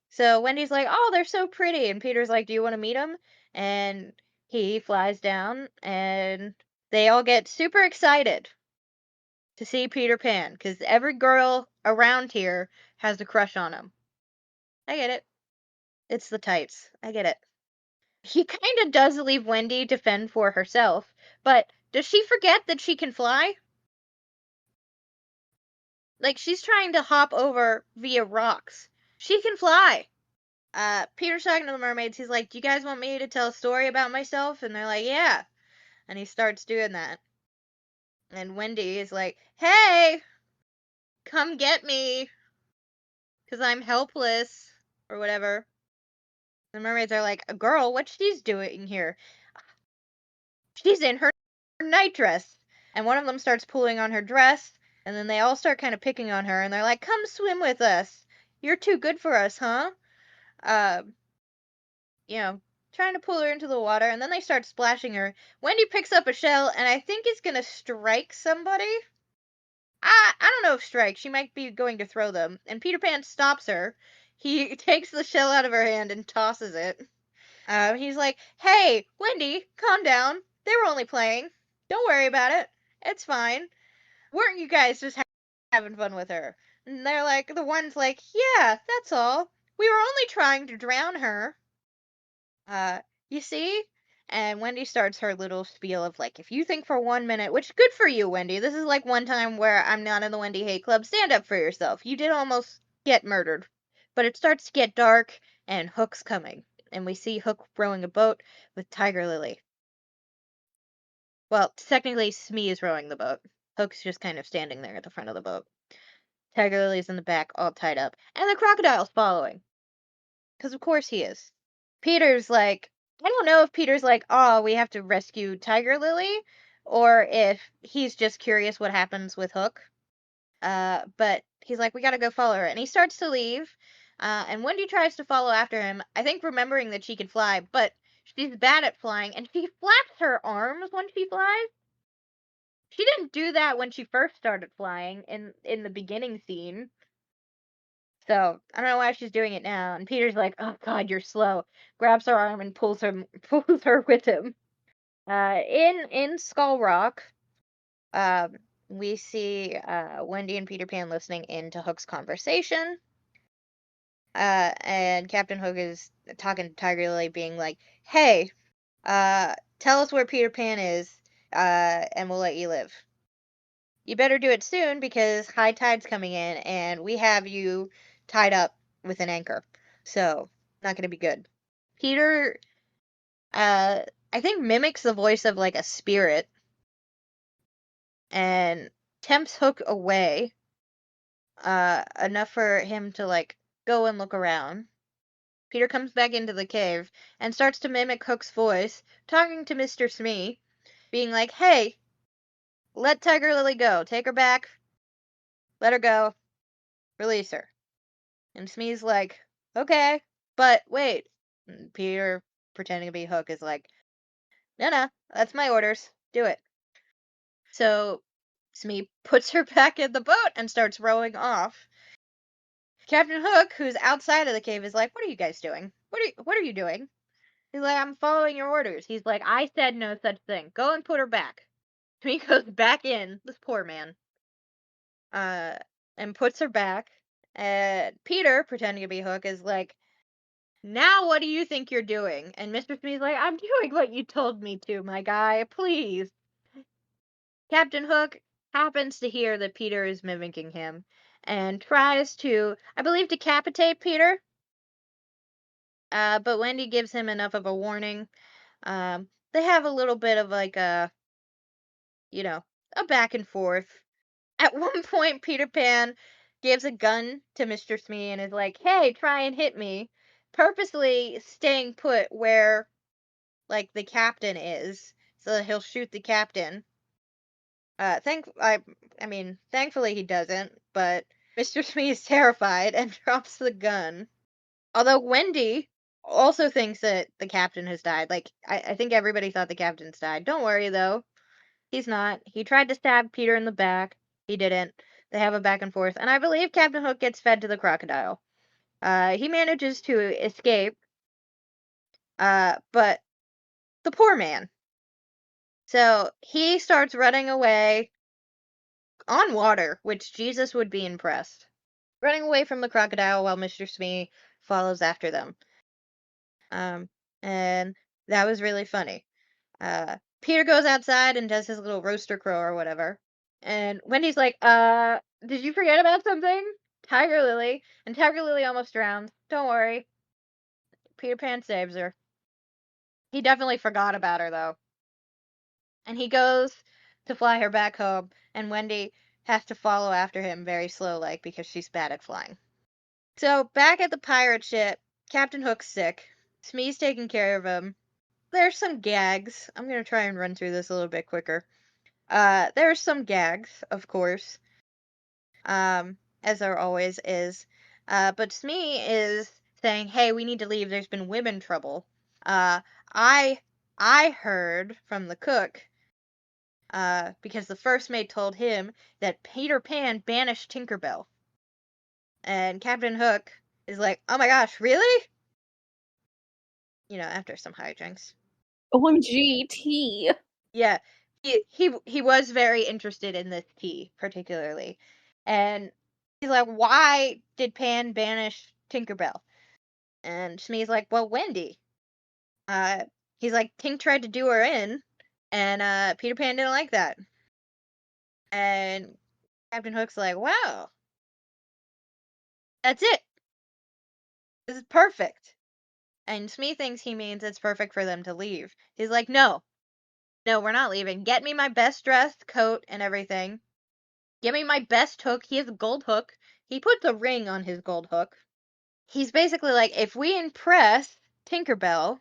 So Wendy's like, "Oh, they're so pretty," and Peter's like, "Do you want to meet them?" And he flies down, and they all get super excited to see Peter Pan because every girl around here has a crush on him. I get it. It's the tights. I get it. He kind of does leave Wendy to fend for herself, but does she forget that she can fly? Like, she's trying to hop over via rocks. She can fly. Peter's talking to the mermaids. He's like, "Do you guys want me to tell a story about myself?" And they're like, "Yeah." And he starts doing that. And Wendy is like, "Hey, come get me, because I'm helpless," or whatever. The mermaids are like, "A girl, what she's doing here? She's in her nightdress." And one of them starts pulling on her dress, and then they all start kind of picking on her, and they're like, "Come swim with us. You're too good for us, huh?" Uh, you know, trying to pull her into the water, and then they start splashing her. Wendy picks up a shell, and I think is gonna strike somebody. I don't know if strike. She might be going to throw them, and Peter Pan stops her. He takes the shell out of her hand and tosses it. He's like, "Hey, Wendy, calm down. They were only playing. Don't worry about it. It's fine. Weren't you guys just having fun with her?" And they're like, the one's like, "Yeah, that's all. We were only trying to drown her." Uh, you see? And Wendy starts her little spiel of like, "If you think for 1 minute," which good for you, Wendy. This is like one time where I'm not in the Wendy Hate Club. Stand up for yourself. You did almost get murdered. But it starts to get dark, and Hook's coming. And we see Hook rowing a boat with Tiger Lily. Well, technically, Smee is rowing the boat. Hook's just kind of standing there at the front of the boat. Tiger Lily's in the back, all tied up. And the crocodile's following. Because of course he is. Peter's like, I don't know if Peter's like, "Oh, we have to rescue Tiger Lily," or if he's just curious what happens with Hook. But he's like, "We gotta go follow her." And he starts to leave. And Wendy tries to follow after him, I think remembering that she can fly, but she's bad at flying, and she flaps her arms when she flies. She didn't do that when she first started flying in the beginning scene. So I don't know why she's doing it now. And Peter's like, "Oh God, you're slow." Grabs her arm and pulls her pulls her with him. In Skull Rock, um, we see Wendy and Peter Pan listening into Hook's conversation. And Captain Hook is talking to Tiger Lily, being like, "Hey, tell us where Peter Pan is, and we'll let you live." you better do it soon because high tide's coming in and we have you tied up with an anchor. So, not going to be good. Peter, I think mimics the voice of like a spirit and tempts Hook away, enough for him to like go and look around. Peter comes back into the cave and starts to mimic Hook's voice, talking to Mr. Smee, being like, hey, let Tiger Lily go. Take her back. Let her go. Release her. And Smee's like, okay, but wait. And Peter, pretending to be Hook, is like, no, that's my orders. Do it. So Smee puts her back in the boat and starts rowing off. Captain Hook, who's outside of the cave, is like, what are you guys doing? What are you doing? He's like, I'm following your orders. He's like, I said no such thing. Go and put her back. Smee goes back in, this poor man, uh, and puts her back. And Peter, pretending to be Hook, is like, now what do you think you're doing? And Mr. Smee's like, I'm doing what you told me to, my guy. Please. Captain Hook happens to hear that Peter is mimicking him and tries to, I believe, decapitate Peter. But Wendy gives him enough of a warning. They have a little bit of like a, a back and forth. At one point, Peter Pan gives a gun to Mr. Smee and is like, hey, try and hit me, purposely staying put where, like, the captain is, so that he'll shoot the captain. Thankfully he doesn't, but Mr. Smee is terrified and drops the gun. Although Wendy also thinks that the captain has died. Like, I think everybody thought the captain's died. Don't worry, though. He's not. He tried to stab Peter in the back. He didn't. They have a back and forth. And I believe Captain Hook gets fed to the crocodile. He manages to escape. But the poor man. So he starts running away on water, which Jesus would be impressed. Running away from the crocodile while Mr. Smee follows after them. And that was really funny. Peter goes outside and does his little rooster crow or whatever. And Wendy's like, did you forget about something? Tiger Lily. And Tiger Lily almost drowns. Don't worry. Peter Pan saves her. He definitely forgot about her, though. And he goes to fly her back home, and Wendy has to follow after him very slow-like because she's bad at flying. So, back at the pirate ship, Captain Hook's sick. Smee's taking care of him. There's some gags. I'm going to try and run through this a little bit quicker. There's some gags, of course, as there always is. But Smee is saying, hey, we need to leave. There's been women trouble. I heard from the cook, because the first mate told him that Peter Pan banished Tinkerbell. And Captain Hook is like, oh my gosh, really? After some hijinks. OMG, tea. Yeah, he was very interested in this tea, particularly. And he's like, why did Pan banish Tinkerbell? And Smee's like, well, Wendy. He's like, Tink tried to do her in, and Peter Pan didn't like that. And Captain Hook's like, wow, that's it. This is perfect. And Smee thinks he means it's perfect for them to leave. He's like, no, we're not leaving. Get me my best dressed coat and everything. Get me my best hook. He has a gold hook. He puts a ring on his gold hook. He's basically like, if we impress Tinkerbell,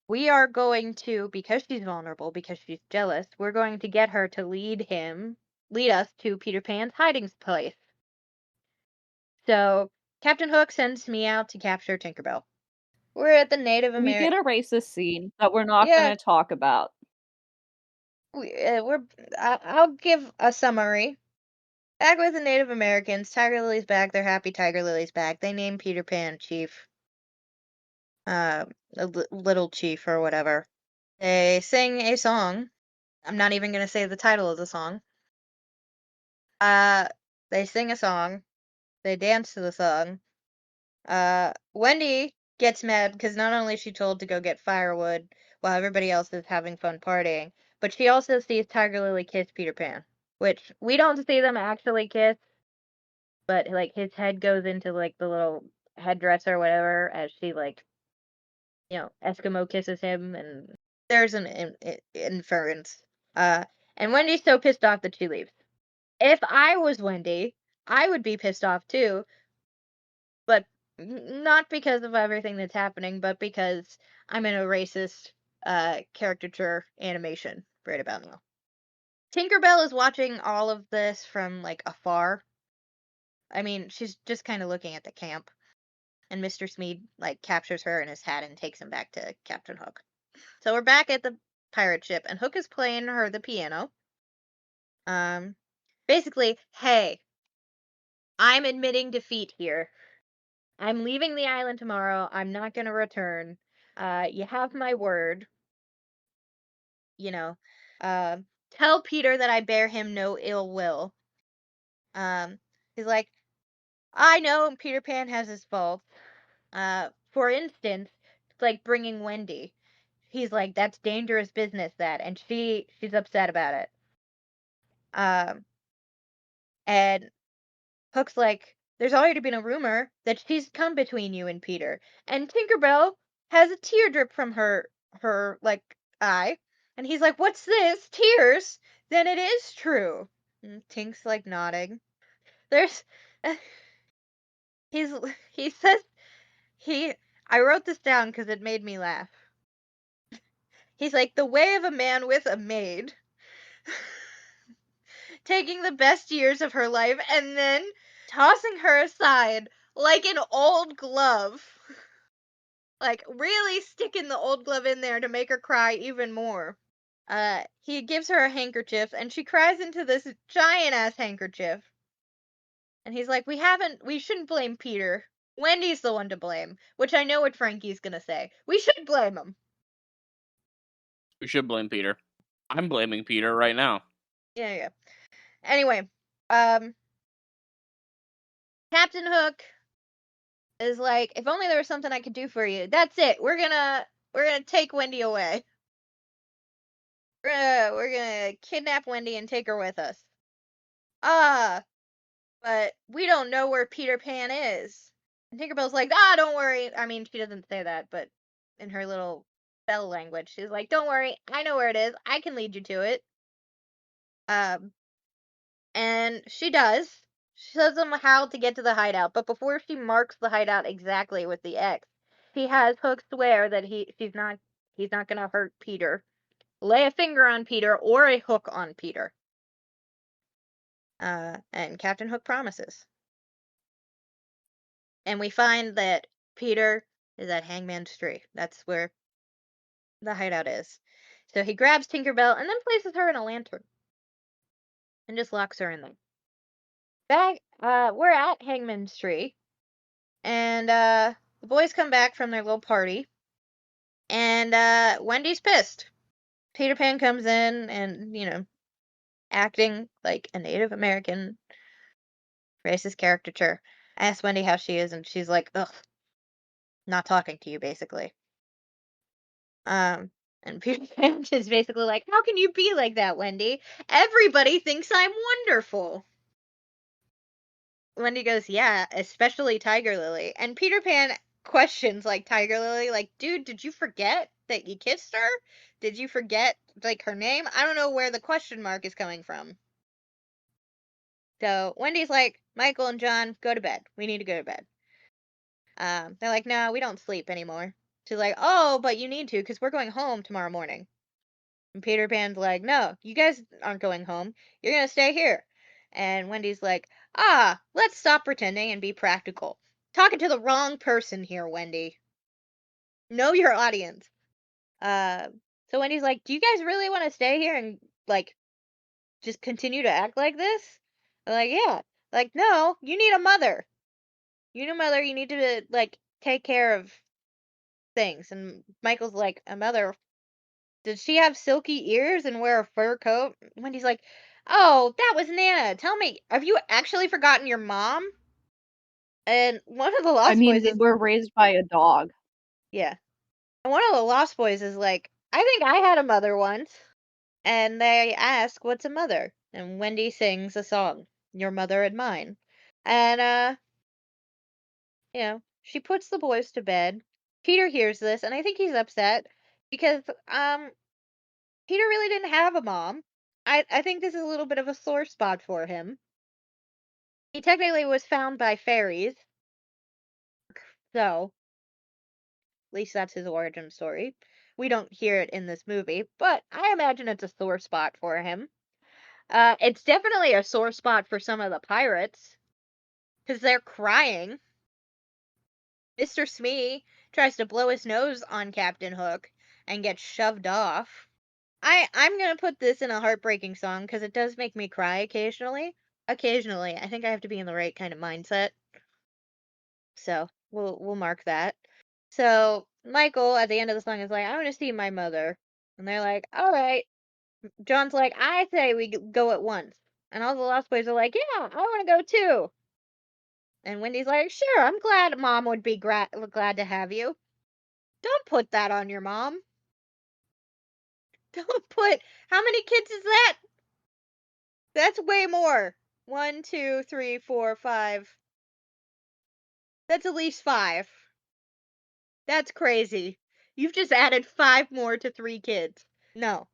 we are going to, because she's vulnerable, because she's jealous, we're going to get her to lead us to Peter Pan's hiding place. So, Captain Hook sends me out to capture Tinkerbell. We're at the Native We get American. a racist scene that we're not Yeah. going to talk about. I'll give a summary. Back with the Native Americans, Tiger Lily's back. They're happy Tiger Lily's back. They name Peter Pan Chief. Little Chief or whatever. They sing a song. I'm not even going to say the title of the song. They sing a song. They dance to the song. Wendy gets mad because not only is she told to go get firewood while everybody else is having fun partying, but she also sees Tiger Lily kiss Peter Pan, which we don't see them actually kiss, but like his head goes into like the little headdress or whatever as she like, Eskimo kisses him, and there's an inference. And Wendy's so pissed off that she leaves. If I was Wendy, I would be pissed off too, but not because of everything that's happening, but because I'm in a racist caricature animation right about now. Tinkerbell is watching all of this from like afar. I mean, she's just kind of looking at the camp, and Mr. Smead like captures her in his hat and takes him back to Captain Hook. So we're back at the pirate ship, and Hook is playing her the piano. Basically, hey, I'm admitting defeat here. I'm leaving the island tomorrow. I'm not gonna return. You have my word. Tell Peter that I bear him no ill will. He's like, I know Peter Pan has his faults. For instance, it's like bringing Wendy. He's like, that's dangerous business, that, and she's upset about it. And Hook's like, there's already been a rumor that she's come between you and Peter. And Tinkerbell has a tear drip from her like eye. And he's like, what's this? Tears? Then it is true. And Tink's like nodding. There's he says I wrote this down because it made me laugh. He's like, the way of a man with a maid. Taking the best years of her life and then tossing her aside like an old glove. Like, really sticking the old glove in there to make her cry even more. He gives her a handkerchief, and she cries into this giant-ass handkerchief. And he's like, we shouldn't blame Peter. Wendy's the one to blame. Which I know what Frankie's gonna say. We should blame him. We should blame Peter. I'm blaming Peter right now. Yeah. Anyway, Captain Hook is like, if only there was something I could do for you. That's it. We're gonna take Wendy away. We're gonna kidnap Wendy and take her with us. But we don't know where Peter Pan is. And Tinkerbell's like, don't worry. I mean, she doesn't say that, but in her little spell language, she's like, don't worry. I know where it is. I can lead you to it. And she does. She shows them how to get to the hideout, but before she marks the hideout exactly with the X, she has Hook swear that he's not gonna hurt Peter, lay a finger on Peter, or a hook on Peter. And Captain Hook promises. And we find that Peter is at Hangman's Tree. That's where the hideout is. So he grabs Tinkerbell and then places her in a lantern and just locks her in there. We're at Hangman's Tree, and the boys come back from their little party, and Wendy's pissed. Peter Pan comes in and, acting like a Native American racist caricature, asks Wendy how she is, and she's like, ugh, not talking to you, basically. And Peter Pan is basically like, how can you be like that, Wendy? Everybody thinks I'm wonderful. Wendy goes, yeah, especially Tiger Lily. And Peter Pan questions, like, Tiger Lily, like, dude, did you forget that you kissed her? Did you forget, like, her name? I don't know where the question mark is coming from. So Wendy's like, Michael and John, go to bed. We need to go to bed. They're like, no, we don't sleep anymore. She's like, oh, but you need to, because we're going home tomorrow morning. And Peter Pan's like, no, you guys aren't going home. You're going to stay here. And Wendy's like, let's stop pretending and be practical. Talking to the wrong person here, Wendy. Know your audience. So Wendy's like, do you guys really want to stay here and, like, just continue to act like this? I'm like, yeah. Like, no, you need a mother. You need a mother. You need to, like, take care of things. And Michael's like, a mother? Did she have silky ears and wear a fur coat? Wendy's like, oh, that was Nana. Tell me, have you actually forgotten your mom? And one of the Lost Boys we is, were raised by a dog. yeah. And one of the Lost Boys is like, I think I had a mother once. And they ask, "What's a mother?" And Wendy sings a song, "Your Mother and Mine." And she puts the boys to bed. Peter hears this, and I think he's upset because Peter really didn't have a mom. I think this is a little bit of a sore spot for him. He technically was found by fairies, so at least that's his origin story. We don't hear it in this movie, but I imagine it's a sore spot for him. It's definitely a sore spot for some of the pirates because they're crying. Mr. Smee tries to blow his nose on Captain Hook and gets shoved off. I'm gonna put this in a heartbreaking song because it does make me cry occasionally. Occasionally, I think I have to be in the right kind of mindset. So we'll mark that. So Michael at the end of the song is like, "I want to see my mother," and they're like, "All right." John's like, "I say we go at once," and all the Lost Boys are like, "Yeah, I want to go too." And Wendy's like, "Sure, I'm glad Mom would be glad to have you." Don't put that on your mom. Don't put. How many kids is that? That's way more. 1, 2, 3, 4, 5. That's at least 5. That's crazy. You've just added 5 more to 3 kids. No.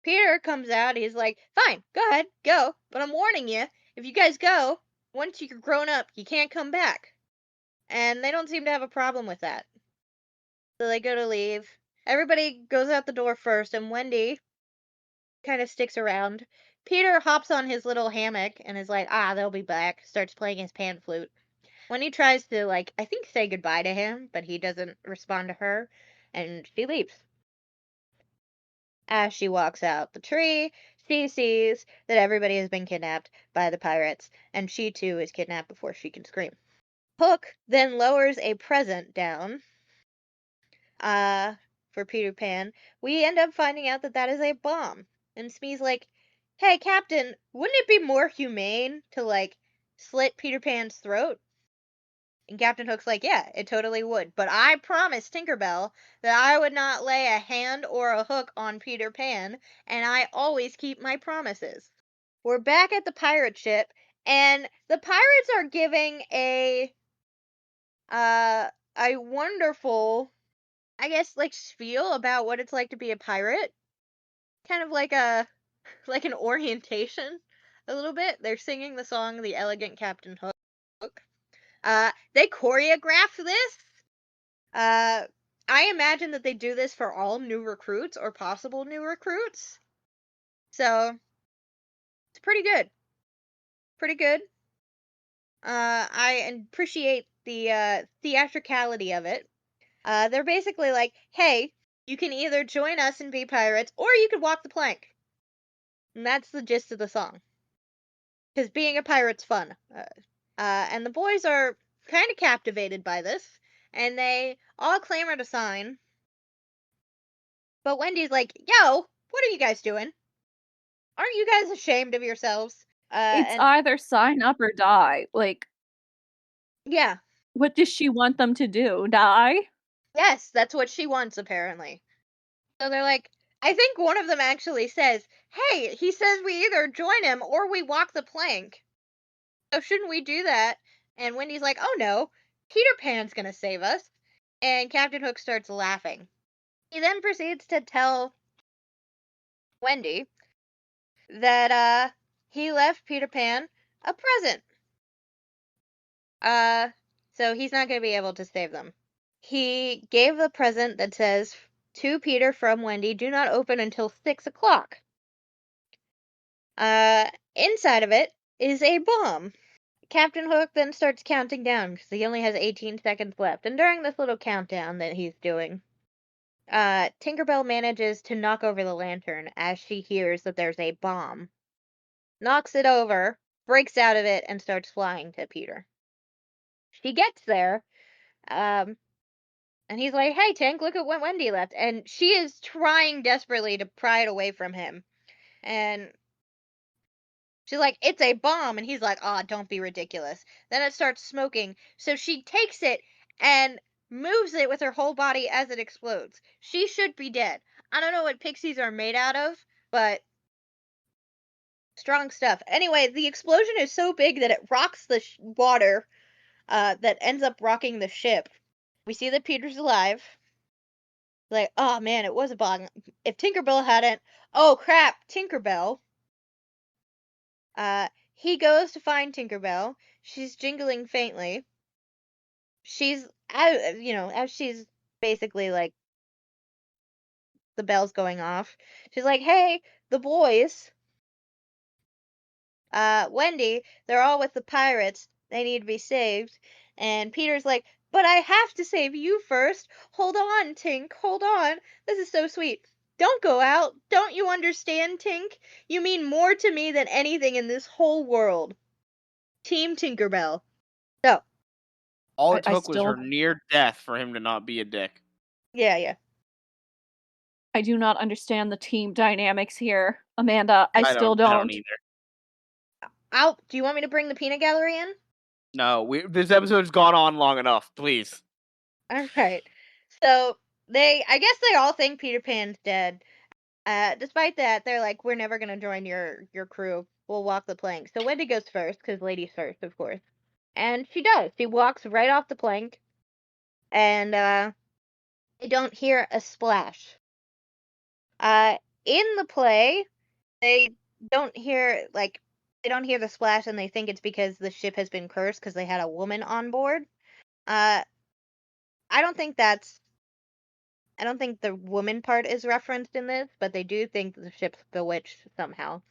Peter comes out. He's like, "Fine, go ahead, go. But I'm warning you, if you guys go, once you're grown up, you can't come back." And they don't seem to have a problem with that. So they go to leave. Everybody goes out the door first, and Wendy kind of sticks around. Peter hops on his little hammock and is like, they'll be back. Starts playing his pan flute. When he tries to, I think say goodbye to him, but he doesn't respond to her, and she leaves. As she walks out the tree, she sees that everybody has been kidnapped by the pirates, and she too is kidnapped before she can scream. Hook then lowers a present down for Peter Pan. We end up finding out that that is a bomb. And Smee's like, "Hey, Captain, wouldn't it be more humane to, slit Peter Pan's throat?" And Captain Hook's like, "Yeah, it totally would. But I promised Tinkerbell that I would not lay a hand or a hook on Peter Pan, and I always keep my promises." We're back at the pirate ship, and the pirates are giving a wonderful, I guess, spiel about what it's like to be a pirate. Kind of like an orientation a little bit. They're singing the song "The Elegant Captain Hook." They choreograph this. I imagine that they do this for all new recruits or possible new recruits. So it's pretty good. Pretty good. I appreciate the theatricality of it. They're basically like, "Hey, you can either join us and be pirates, or you could walk the plank." And that's the gist of the song. Because being a pirate's fun. And the boys are kind of captivated by this, and they all clamor to sign. But Wendy's like, "Yo, what are you guys doing? Aren't you guys ashamed of yourselves?" It's And either sign up or die. yeah, What does she want them to do? Die? yes, that's what she wants, apparently. So they're like, I think one of them actually says, "Hey, he says we either join him or we walk the plank. So shouldn't we do that?" And Wendy's like, "Oh no, Peter Pan's gonna save us." And Captain Hook starts laughing. He then proceeds to tell Wendy that he left Peter Pan a present. So he's not gonna be able to save them. He gave a present that says, "To Peter from Wendy, do not open until 6 o'clock." Inside of it is a bomb. Captain Hook then starts counting down because he only has 18 seconds left. And during this little countdown that he's doing, Tinkerbell manages to knock over the lantern as she hears that there's a bomb. Knocks it over, breaks out of it, and starts flying to Peter. She gets there, and he's like, "Hey, Tink, look at what Wendy left." And she is trying desperately to pry it away from him. And she's like, "It's a bomb." And he's like, "Don't be ridiculous." Then it starts smoking. So she takes it and moves it with her whole body as it explodes. She should be dead. I don't know what pixies are made out of, but strong stuff. Anyway, the explosion is so big that it rocks the water, that ends up rocking the ship. We see that Peter's alive. Like, oh man, it was a bomb. If Tinkerbell hadn't, oh crap, Tinkerbell. He goes to find Tinkerbell. She's jingling faintly. She's, as she's basically like the bell's going off. She's like, hey, the boys, Wendy, they're all with the pirates. They need to be saved. And Peter's like, but I have to save you first. Hold on, Tink, hold on. This is so sweet. Don't go out. Don't you understand, Tink? You mean more to me than anything in this whole world. Team Tinkerbell. So, All I it took was still- her near death for him to not be a dick. yeah. I do not understand the team dynamics here, Amanda. I still I don't don't. either. Do you want me to bring the peanut gallery in? No, this episode's gone on long enough. Please. Alright. So, I guess they all think Peter Pan's dead. Despite that, they're like, we're never gonna join your crew. We'll walk the plank. So Wendy goes first, because ladies first, of course. And she does. She walks right off the plank. And, they don't hear a splash. In the play, they don't hear, they don't hear the splash and they think it's because the ship has been cursed because they had a woman on board. I don't think the woman part is referenced in this, but they do think the ship's bewitched somehow.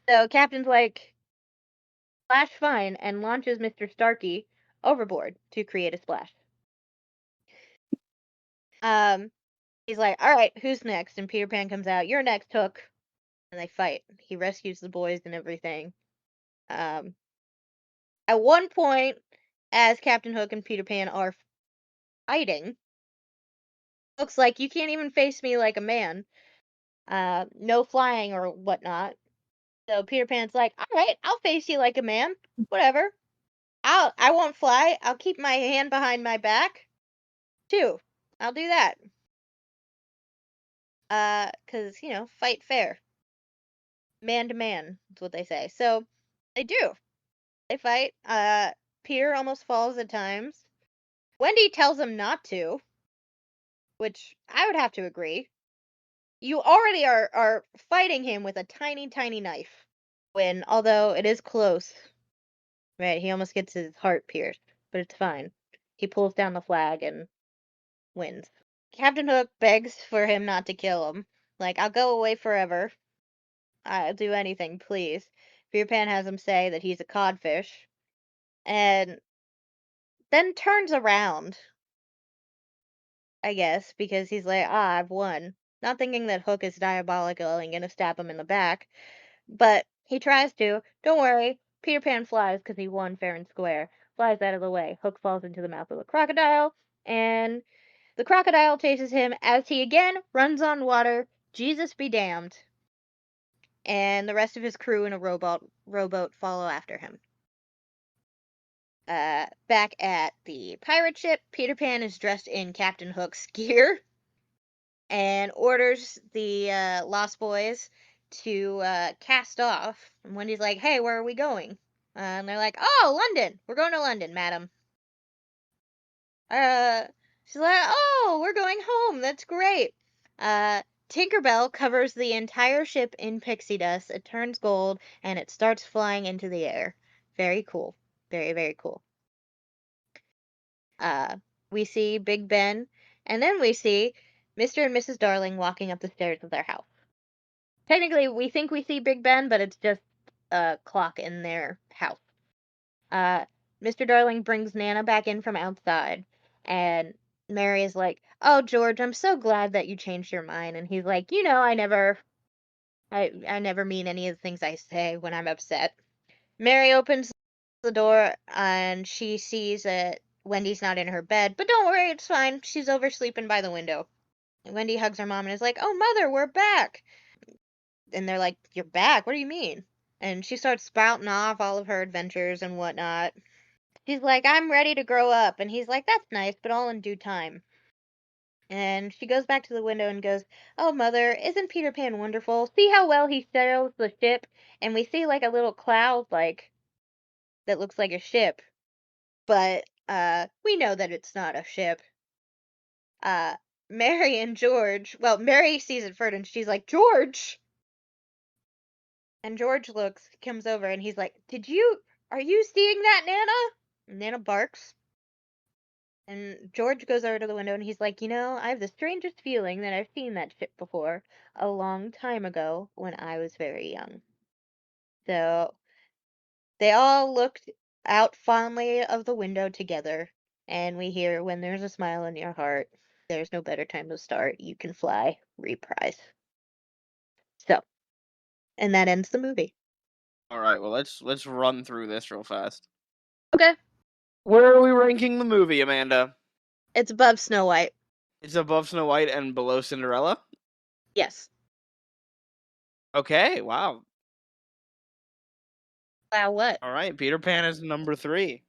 So Captain's like, splash fine, and launches Mr. Starkey overboard to create a splash. He's like, alright, who's next? And Peter Pan comes out, you're next, Hook. And they fight. He rescues the boys and everything. At one point, as Captain Hook and Peter Pan are fighting, Hook's like, you can't even face me like a man. No flying or whatnot. So Peter Pan's like, alright, I'll face you like a man. Whatever. I won't fly. I'll keep my hand behind my back. Too. I'll do that. 'Cause, fight fair. Man to man, is what they say. So, they do. They fight. Peter almost falls at times. Wendy tells him not to, which I would have to agree. You already are fighting him with a tiny, tiny knife. When, although it is close, right, he almost gets his heart pierced, but it's fine. He pulls down the flag and wins. Captain Hook begs for him not to kill him. Like, I'll go away forever. I'll do anything, please. Peter Pan has him say that he's a codfish. And then turns around, I guess, because he's like, I've won. Not thinking that Hook is diabolical and gonna stab him in the back. But he tries to. Don't worry. Peter Pan flies because he won fair and square. Flies out of the way. Hook falls into the mouth of the crocodile. And the crocodile chases him as he again runs on water. Jesus be damned. And the rest of his crew in a rowboat follow after him. Back at the pirate ship, Peter Pan is dressed in Captain Hook's gear and orders the Lost Boys to cast off. And Wendy's like, hey, where are we going? And they're like, oh, London. We're going to London, madam. She's like, oh, we're going home. That's great. Tinkerbell covers the entire ship in pixie dust. It turns gold, and it starts flying into the air. Very cool. Very, very cool. We see Big Ben, and then we see Mr. and Mrs. Darling walking up the stairs of their house. Technically, we think we see Big Ben, but it's just a clock in their house. Mr. Darling brings Nana back in from outside, and Mary is like, oh, George, I'm so glad that you changed your mind. And he's like, I never mean any of the things I say when I'm upset. Mary opens the door, and she sees that Wendy's not in her bed, but don't worry, it's fine. She's oversleeping by the window. And Wendy hugs her mom and is like, oh, Mother, we're back. And they're like, you're back? What do you mean? And she starts spouting off all of her adventures and whatnot. She's like, I'm ready to grow up. And he's like, that's nice, but all in due time. And she goes back to the window and goes, "Oh, Mother, isn't Peter Pan wonderful? See how well he sails the ship?" And we see like a little cloud, like that looks like a ship, but we know that it's not a ship. Uh, Mary and George. Well, Mary sees it first, and she's like, "George." And George comes over, and he's like, Are you seeing that, Nana?" And Nana barks. And George goes over to the window and he's like, I have the strangest feeling that I've seen that ship before a long time ago when I was very young. So they all looked out fondly of the window together, and we hear, "When there's a smile in your heart, there's no better time to start. You can fly." Reprise. So, and that ends the movie. All right, well let's run through this real fast. Okay. Where are we ranking the movie, Amanda? It's above Snow White. It's above Snow White and below Cinderella? Yes. Okay, wow. Wow, what? All right, Peter Pan is number 3.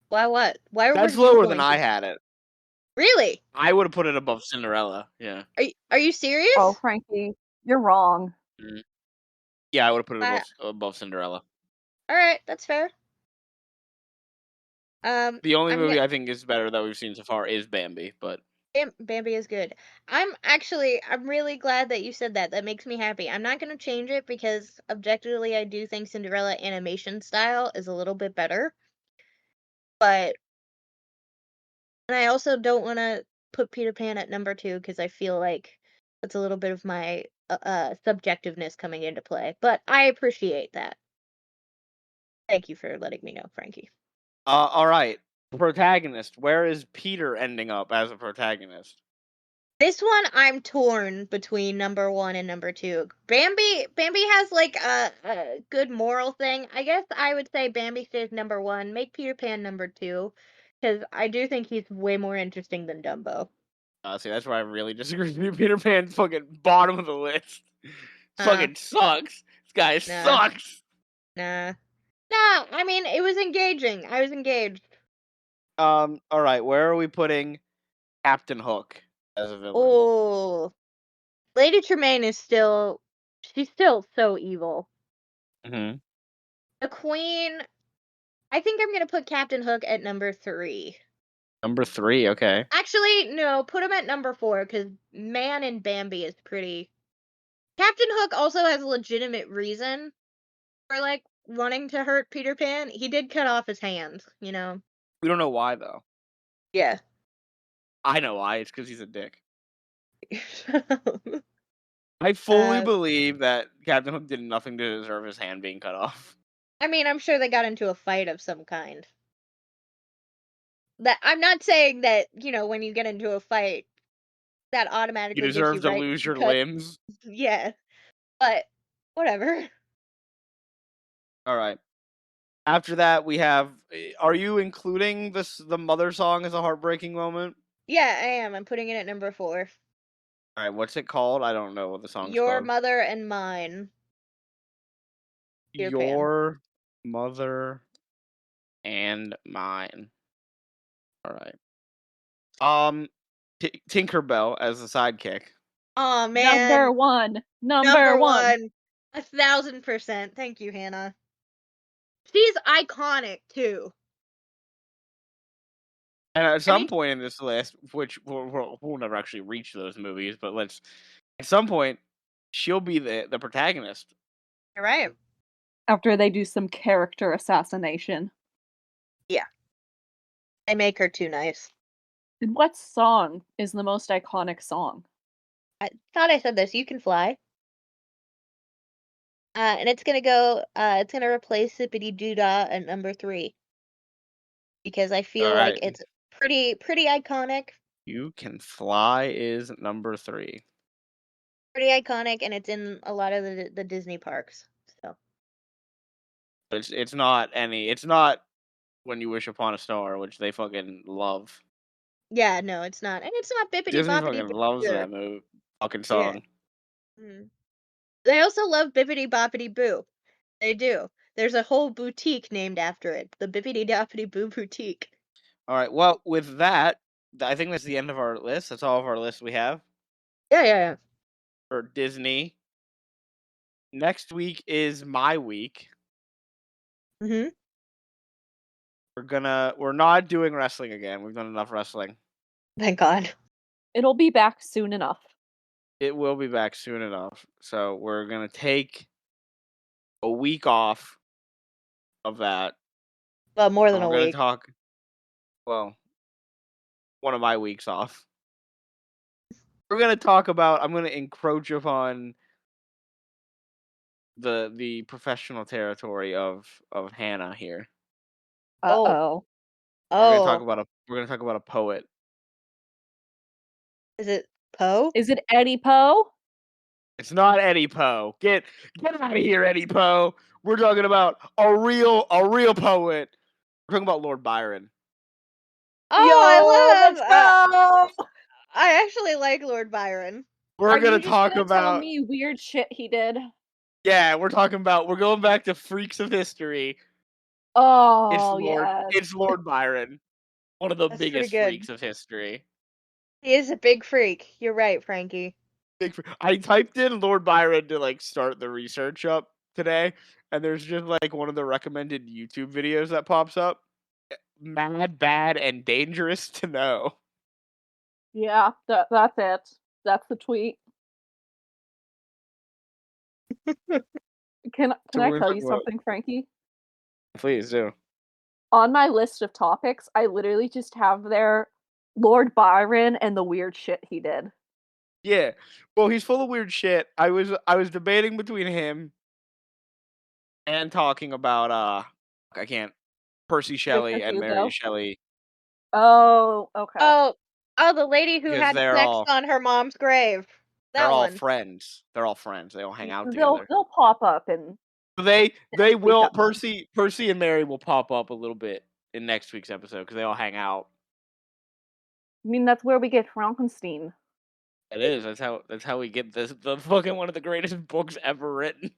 Why what? Why That's would you lower than going I to? had it. Really? I would have put it above Cinderella. Yeah. Are you serious? Oh, Frankie, you're wrong. Mm. Yeah, I would have put it Wow. above Cinderella. All right, that's fair. The only I'm movie I think is better that we've seen so far is Bambi, but Bambi is good. I'm really glad that you said that. That makes me happy. I'm not gonna change it because objectively I do think Cinderella animation style is a little bit better. But and I also don't want to put Peter Pan at number 2 because I feel like that's a little bit of my subjectiveness coming into play. But I appreciate that. Thank you for letting me know, Frankie. all right. Protagonist. Where is Peter ending up as a protagonist? This one I'm torn between number 1 and number 2. Bambi has like a good moral thing. I guess I would say Bambi stays number 1. Make Peter Pan number 2 because I do think he's way more interesting than Dumbo. See, that's where I really disagree with you. Peter Pan's fucking bottom of the list. Uh, Fucking sucks. This guy nah, sucks. nah. Nah, I mean, it was engaging. I was engaged. All right. Where are we putting Captain Hook as a villain? Oh, Lady Tremaine she's still so evil. Mm-hmm. The Queen, I think I'm gonna put Captain Hook at number 3. Number 3. Okay. Actually, no, put him at number 4 because Man and Bambi is pretty. Captain Hook also has a legitimate reason for like wanting to hurt Peter Pan. He did cut off his hands, We don't know why though. Yeah. I know why. It's because he's a dick. I fully believe that Captain Hook did nothing to deserve his hand being cut off. I mean, I'm sure they got into a fight of some kind. That I'm not saying that, when you get into a fight, that You automatically gives deserve you to right lose to your cut. limbs. Yeah, but whatever. All right. After that, we have. Are you including the mother song as a heartbreaking moment? Yeah, I am. I'm putting it at number 4. All right. What's it called? I don't know what the song's Your called. Mother and Mine. Peter Pan. Your mother and mine. All right. Tinkerbell as the sidekick. Oh Number man, one. Number number one. 1, 1,000%. Thank you, Hannah. She's iconic too. And at I some mean, point in this list, which we'll never actually reach those movies, but at some point, she'll be the protagonist. you're right. After they do some character assassination. Yeah, they make her too nice. And what song is the most iconic song? I thought I said this. You Can Fly. And it's gonna go. It's gonna replace Zippity Doodah at number 3 because I All feel like right. it's pretty iconic. You Can Fly is number 3. Pretty iconic, and it's in a lot of the Disney parks. So But it's not any. It's not When You Wish Upon a Star, which they fucking love. yeah, no, it's not, and it's not Bippity Disney Boppity fucking Boo loves either. that fucking Yeah. song. Mm. They also love Bippity Boppity Boo. They do. There's a whole boutique named after it, the Bippity Boppity Boo Boutique. All right. Well, with that, I think that's the end of our list. That's all of our lists we have Yeah. for Disney. Next week is my week. Mm-hmm. We're not doing wrestling again. We've done enough wrestling. Thank God. It'll be back soon enough. It will be back soon enough. So we're gonna take a week off of that. Well, more And than a we're gonna week. talk. Well, one of my weeks off. We're gonna talk about. I'm gonna encroach upon the professional territory of Hannah here. Oh. Uh-oh. Oh. We're gonna talk about a poet. Is it Poe? Is it Eddie Poe? It's not Eddie Poe. Get out of here, Eddie Poe. We're talking about a real poet. We're talking about Lord Byron. Oh, I Let's go! I actually like Lord Byron. We're Are gonna you just talk gonna tell about me weird shit he did? yeah. We're going back to freaks of history. Oh, yes. It's Lord Byron, one of the That's pretty biggest good. freaks of history. He is a big freak. You're right, Frankie. I typed in Lord Byron to like start the research up today, and there's just like one of the recommended YouTube videos that pops up. Mad, bad, and dangerous to know. Yeah, that's it. That's the tweet. Can So I we're gonna tell talk you about. something, Frankie? Please do. On my list of topics, I literally just have there Lord Byron and the weird shit he did. Yeah. Well, he's full of weird shit. I was debating between him and talking about I can't Percy Victor Shelley and Mary Hugo. Shelley Oh, okay. Oh, the lady who because had sex on her mom's grave. they're That all one. friends. They're all friends. They all hang out They'll together. pop up and They week will episode. Percy and Mary will pop up a little bit in next week's episode because they all hang out. I mean, that's where we get Frankenstein. It is. That's how we get the fucking one of the greatest books ever written.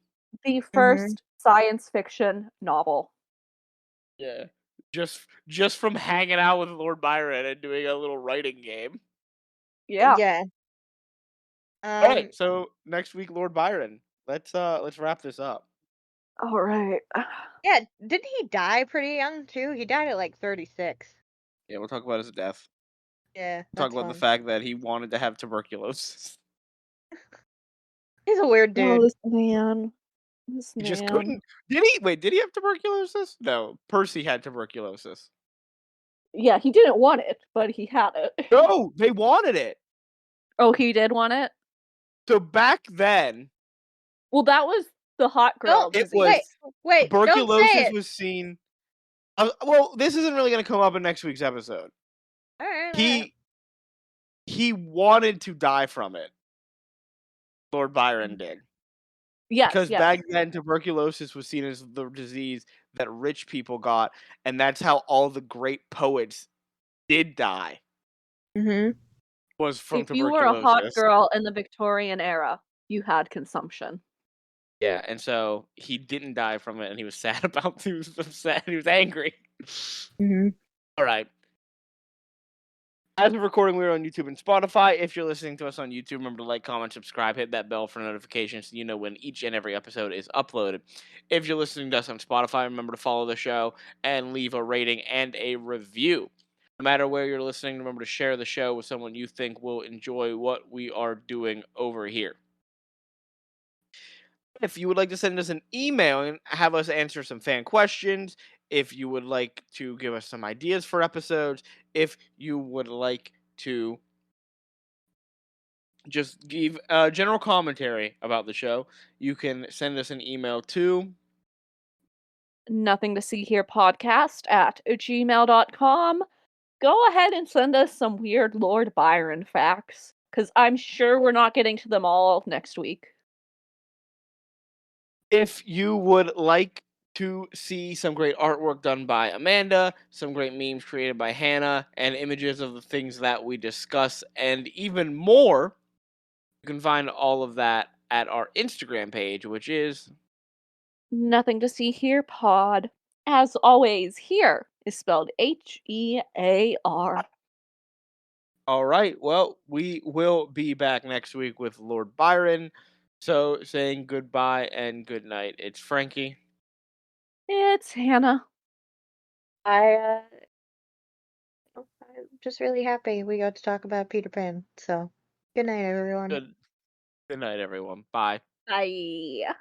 The Mhm. first science fiction novel. Yeah. Just from hanging out with Lord Byron and doing a little writing game. Yeah. Yeah. All right, so next week, Lord Byron. Let's wrap this up. All right. Yeah, didn't he die pretty young too? He died at like 36. Yeah, we'll talk about his death. Yeah, We'll talk that's about the fun. fact that he wanted to have tuberculosis. He's a weird Oh, dude. this man. This He just man. couldn't. Did he? Wait, did he have tuberculosis? No, Percy had tuberculosis. Yeah, he didn't want it, but he had it. No, they wanted it. Oh, he did want it? So back then, Well, that was the hot girl Don't it was wait, disease. don't say tuberculosis it. was seen. Well, this isn't really going to come up in next week's episode. All right. He wanted to die from it. Lord Byron did. Yes, Because yes. back then, tuberculosis was seen as the disease that rich people got, and that's how all the great poets did die, Mhm. was from If you were a hot tuberculosis. girl in the Victorian era, you had consumption. Yeah, and so he didn't die from it, and he was sad about. He was upset. He was angry. Mhm. All right. As of recording, we're on YouTube and Spotify. If you're listening to us on YouTube, remember to like, comment, subscribe, hit that bell for notifications so you know when each and every episode is uploaded. If you're listening to us on Spotify, remember to follow the show and leave a rating and a review. No matter where you're listening, remember to share the show with someone you think will enjoy what we are doing over here. If you would like to send us an email and have us answer some fan questions, if you would like to give us some ideas for episodes, if you would like to just give general commentary about the show, you can send us an email to Nothing to see here podcast at gmail.com. Go ahead and send us some weird Lord Byron facts, because I'm sure we're not getting to them all next week. if you would like to see some great artwork done by Amanda, some great memes created by Hannah, and images of the things that we discuss, and even more. You can find all of that at our Instagram page, which is Nothing to see here pod. As always, here is spelled Hear. All right. Well, we will be back next week with Lord Byron. So, saying goodbye and good night. It's Frankie. It's Hannah. I'm just really happy we got to talk about Peter Pan. So, good night, everyone. Good night, everyone. Bye. Bye.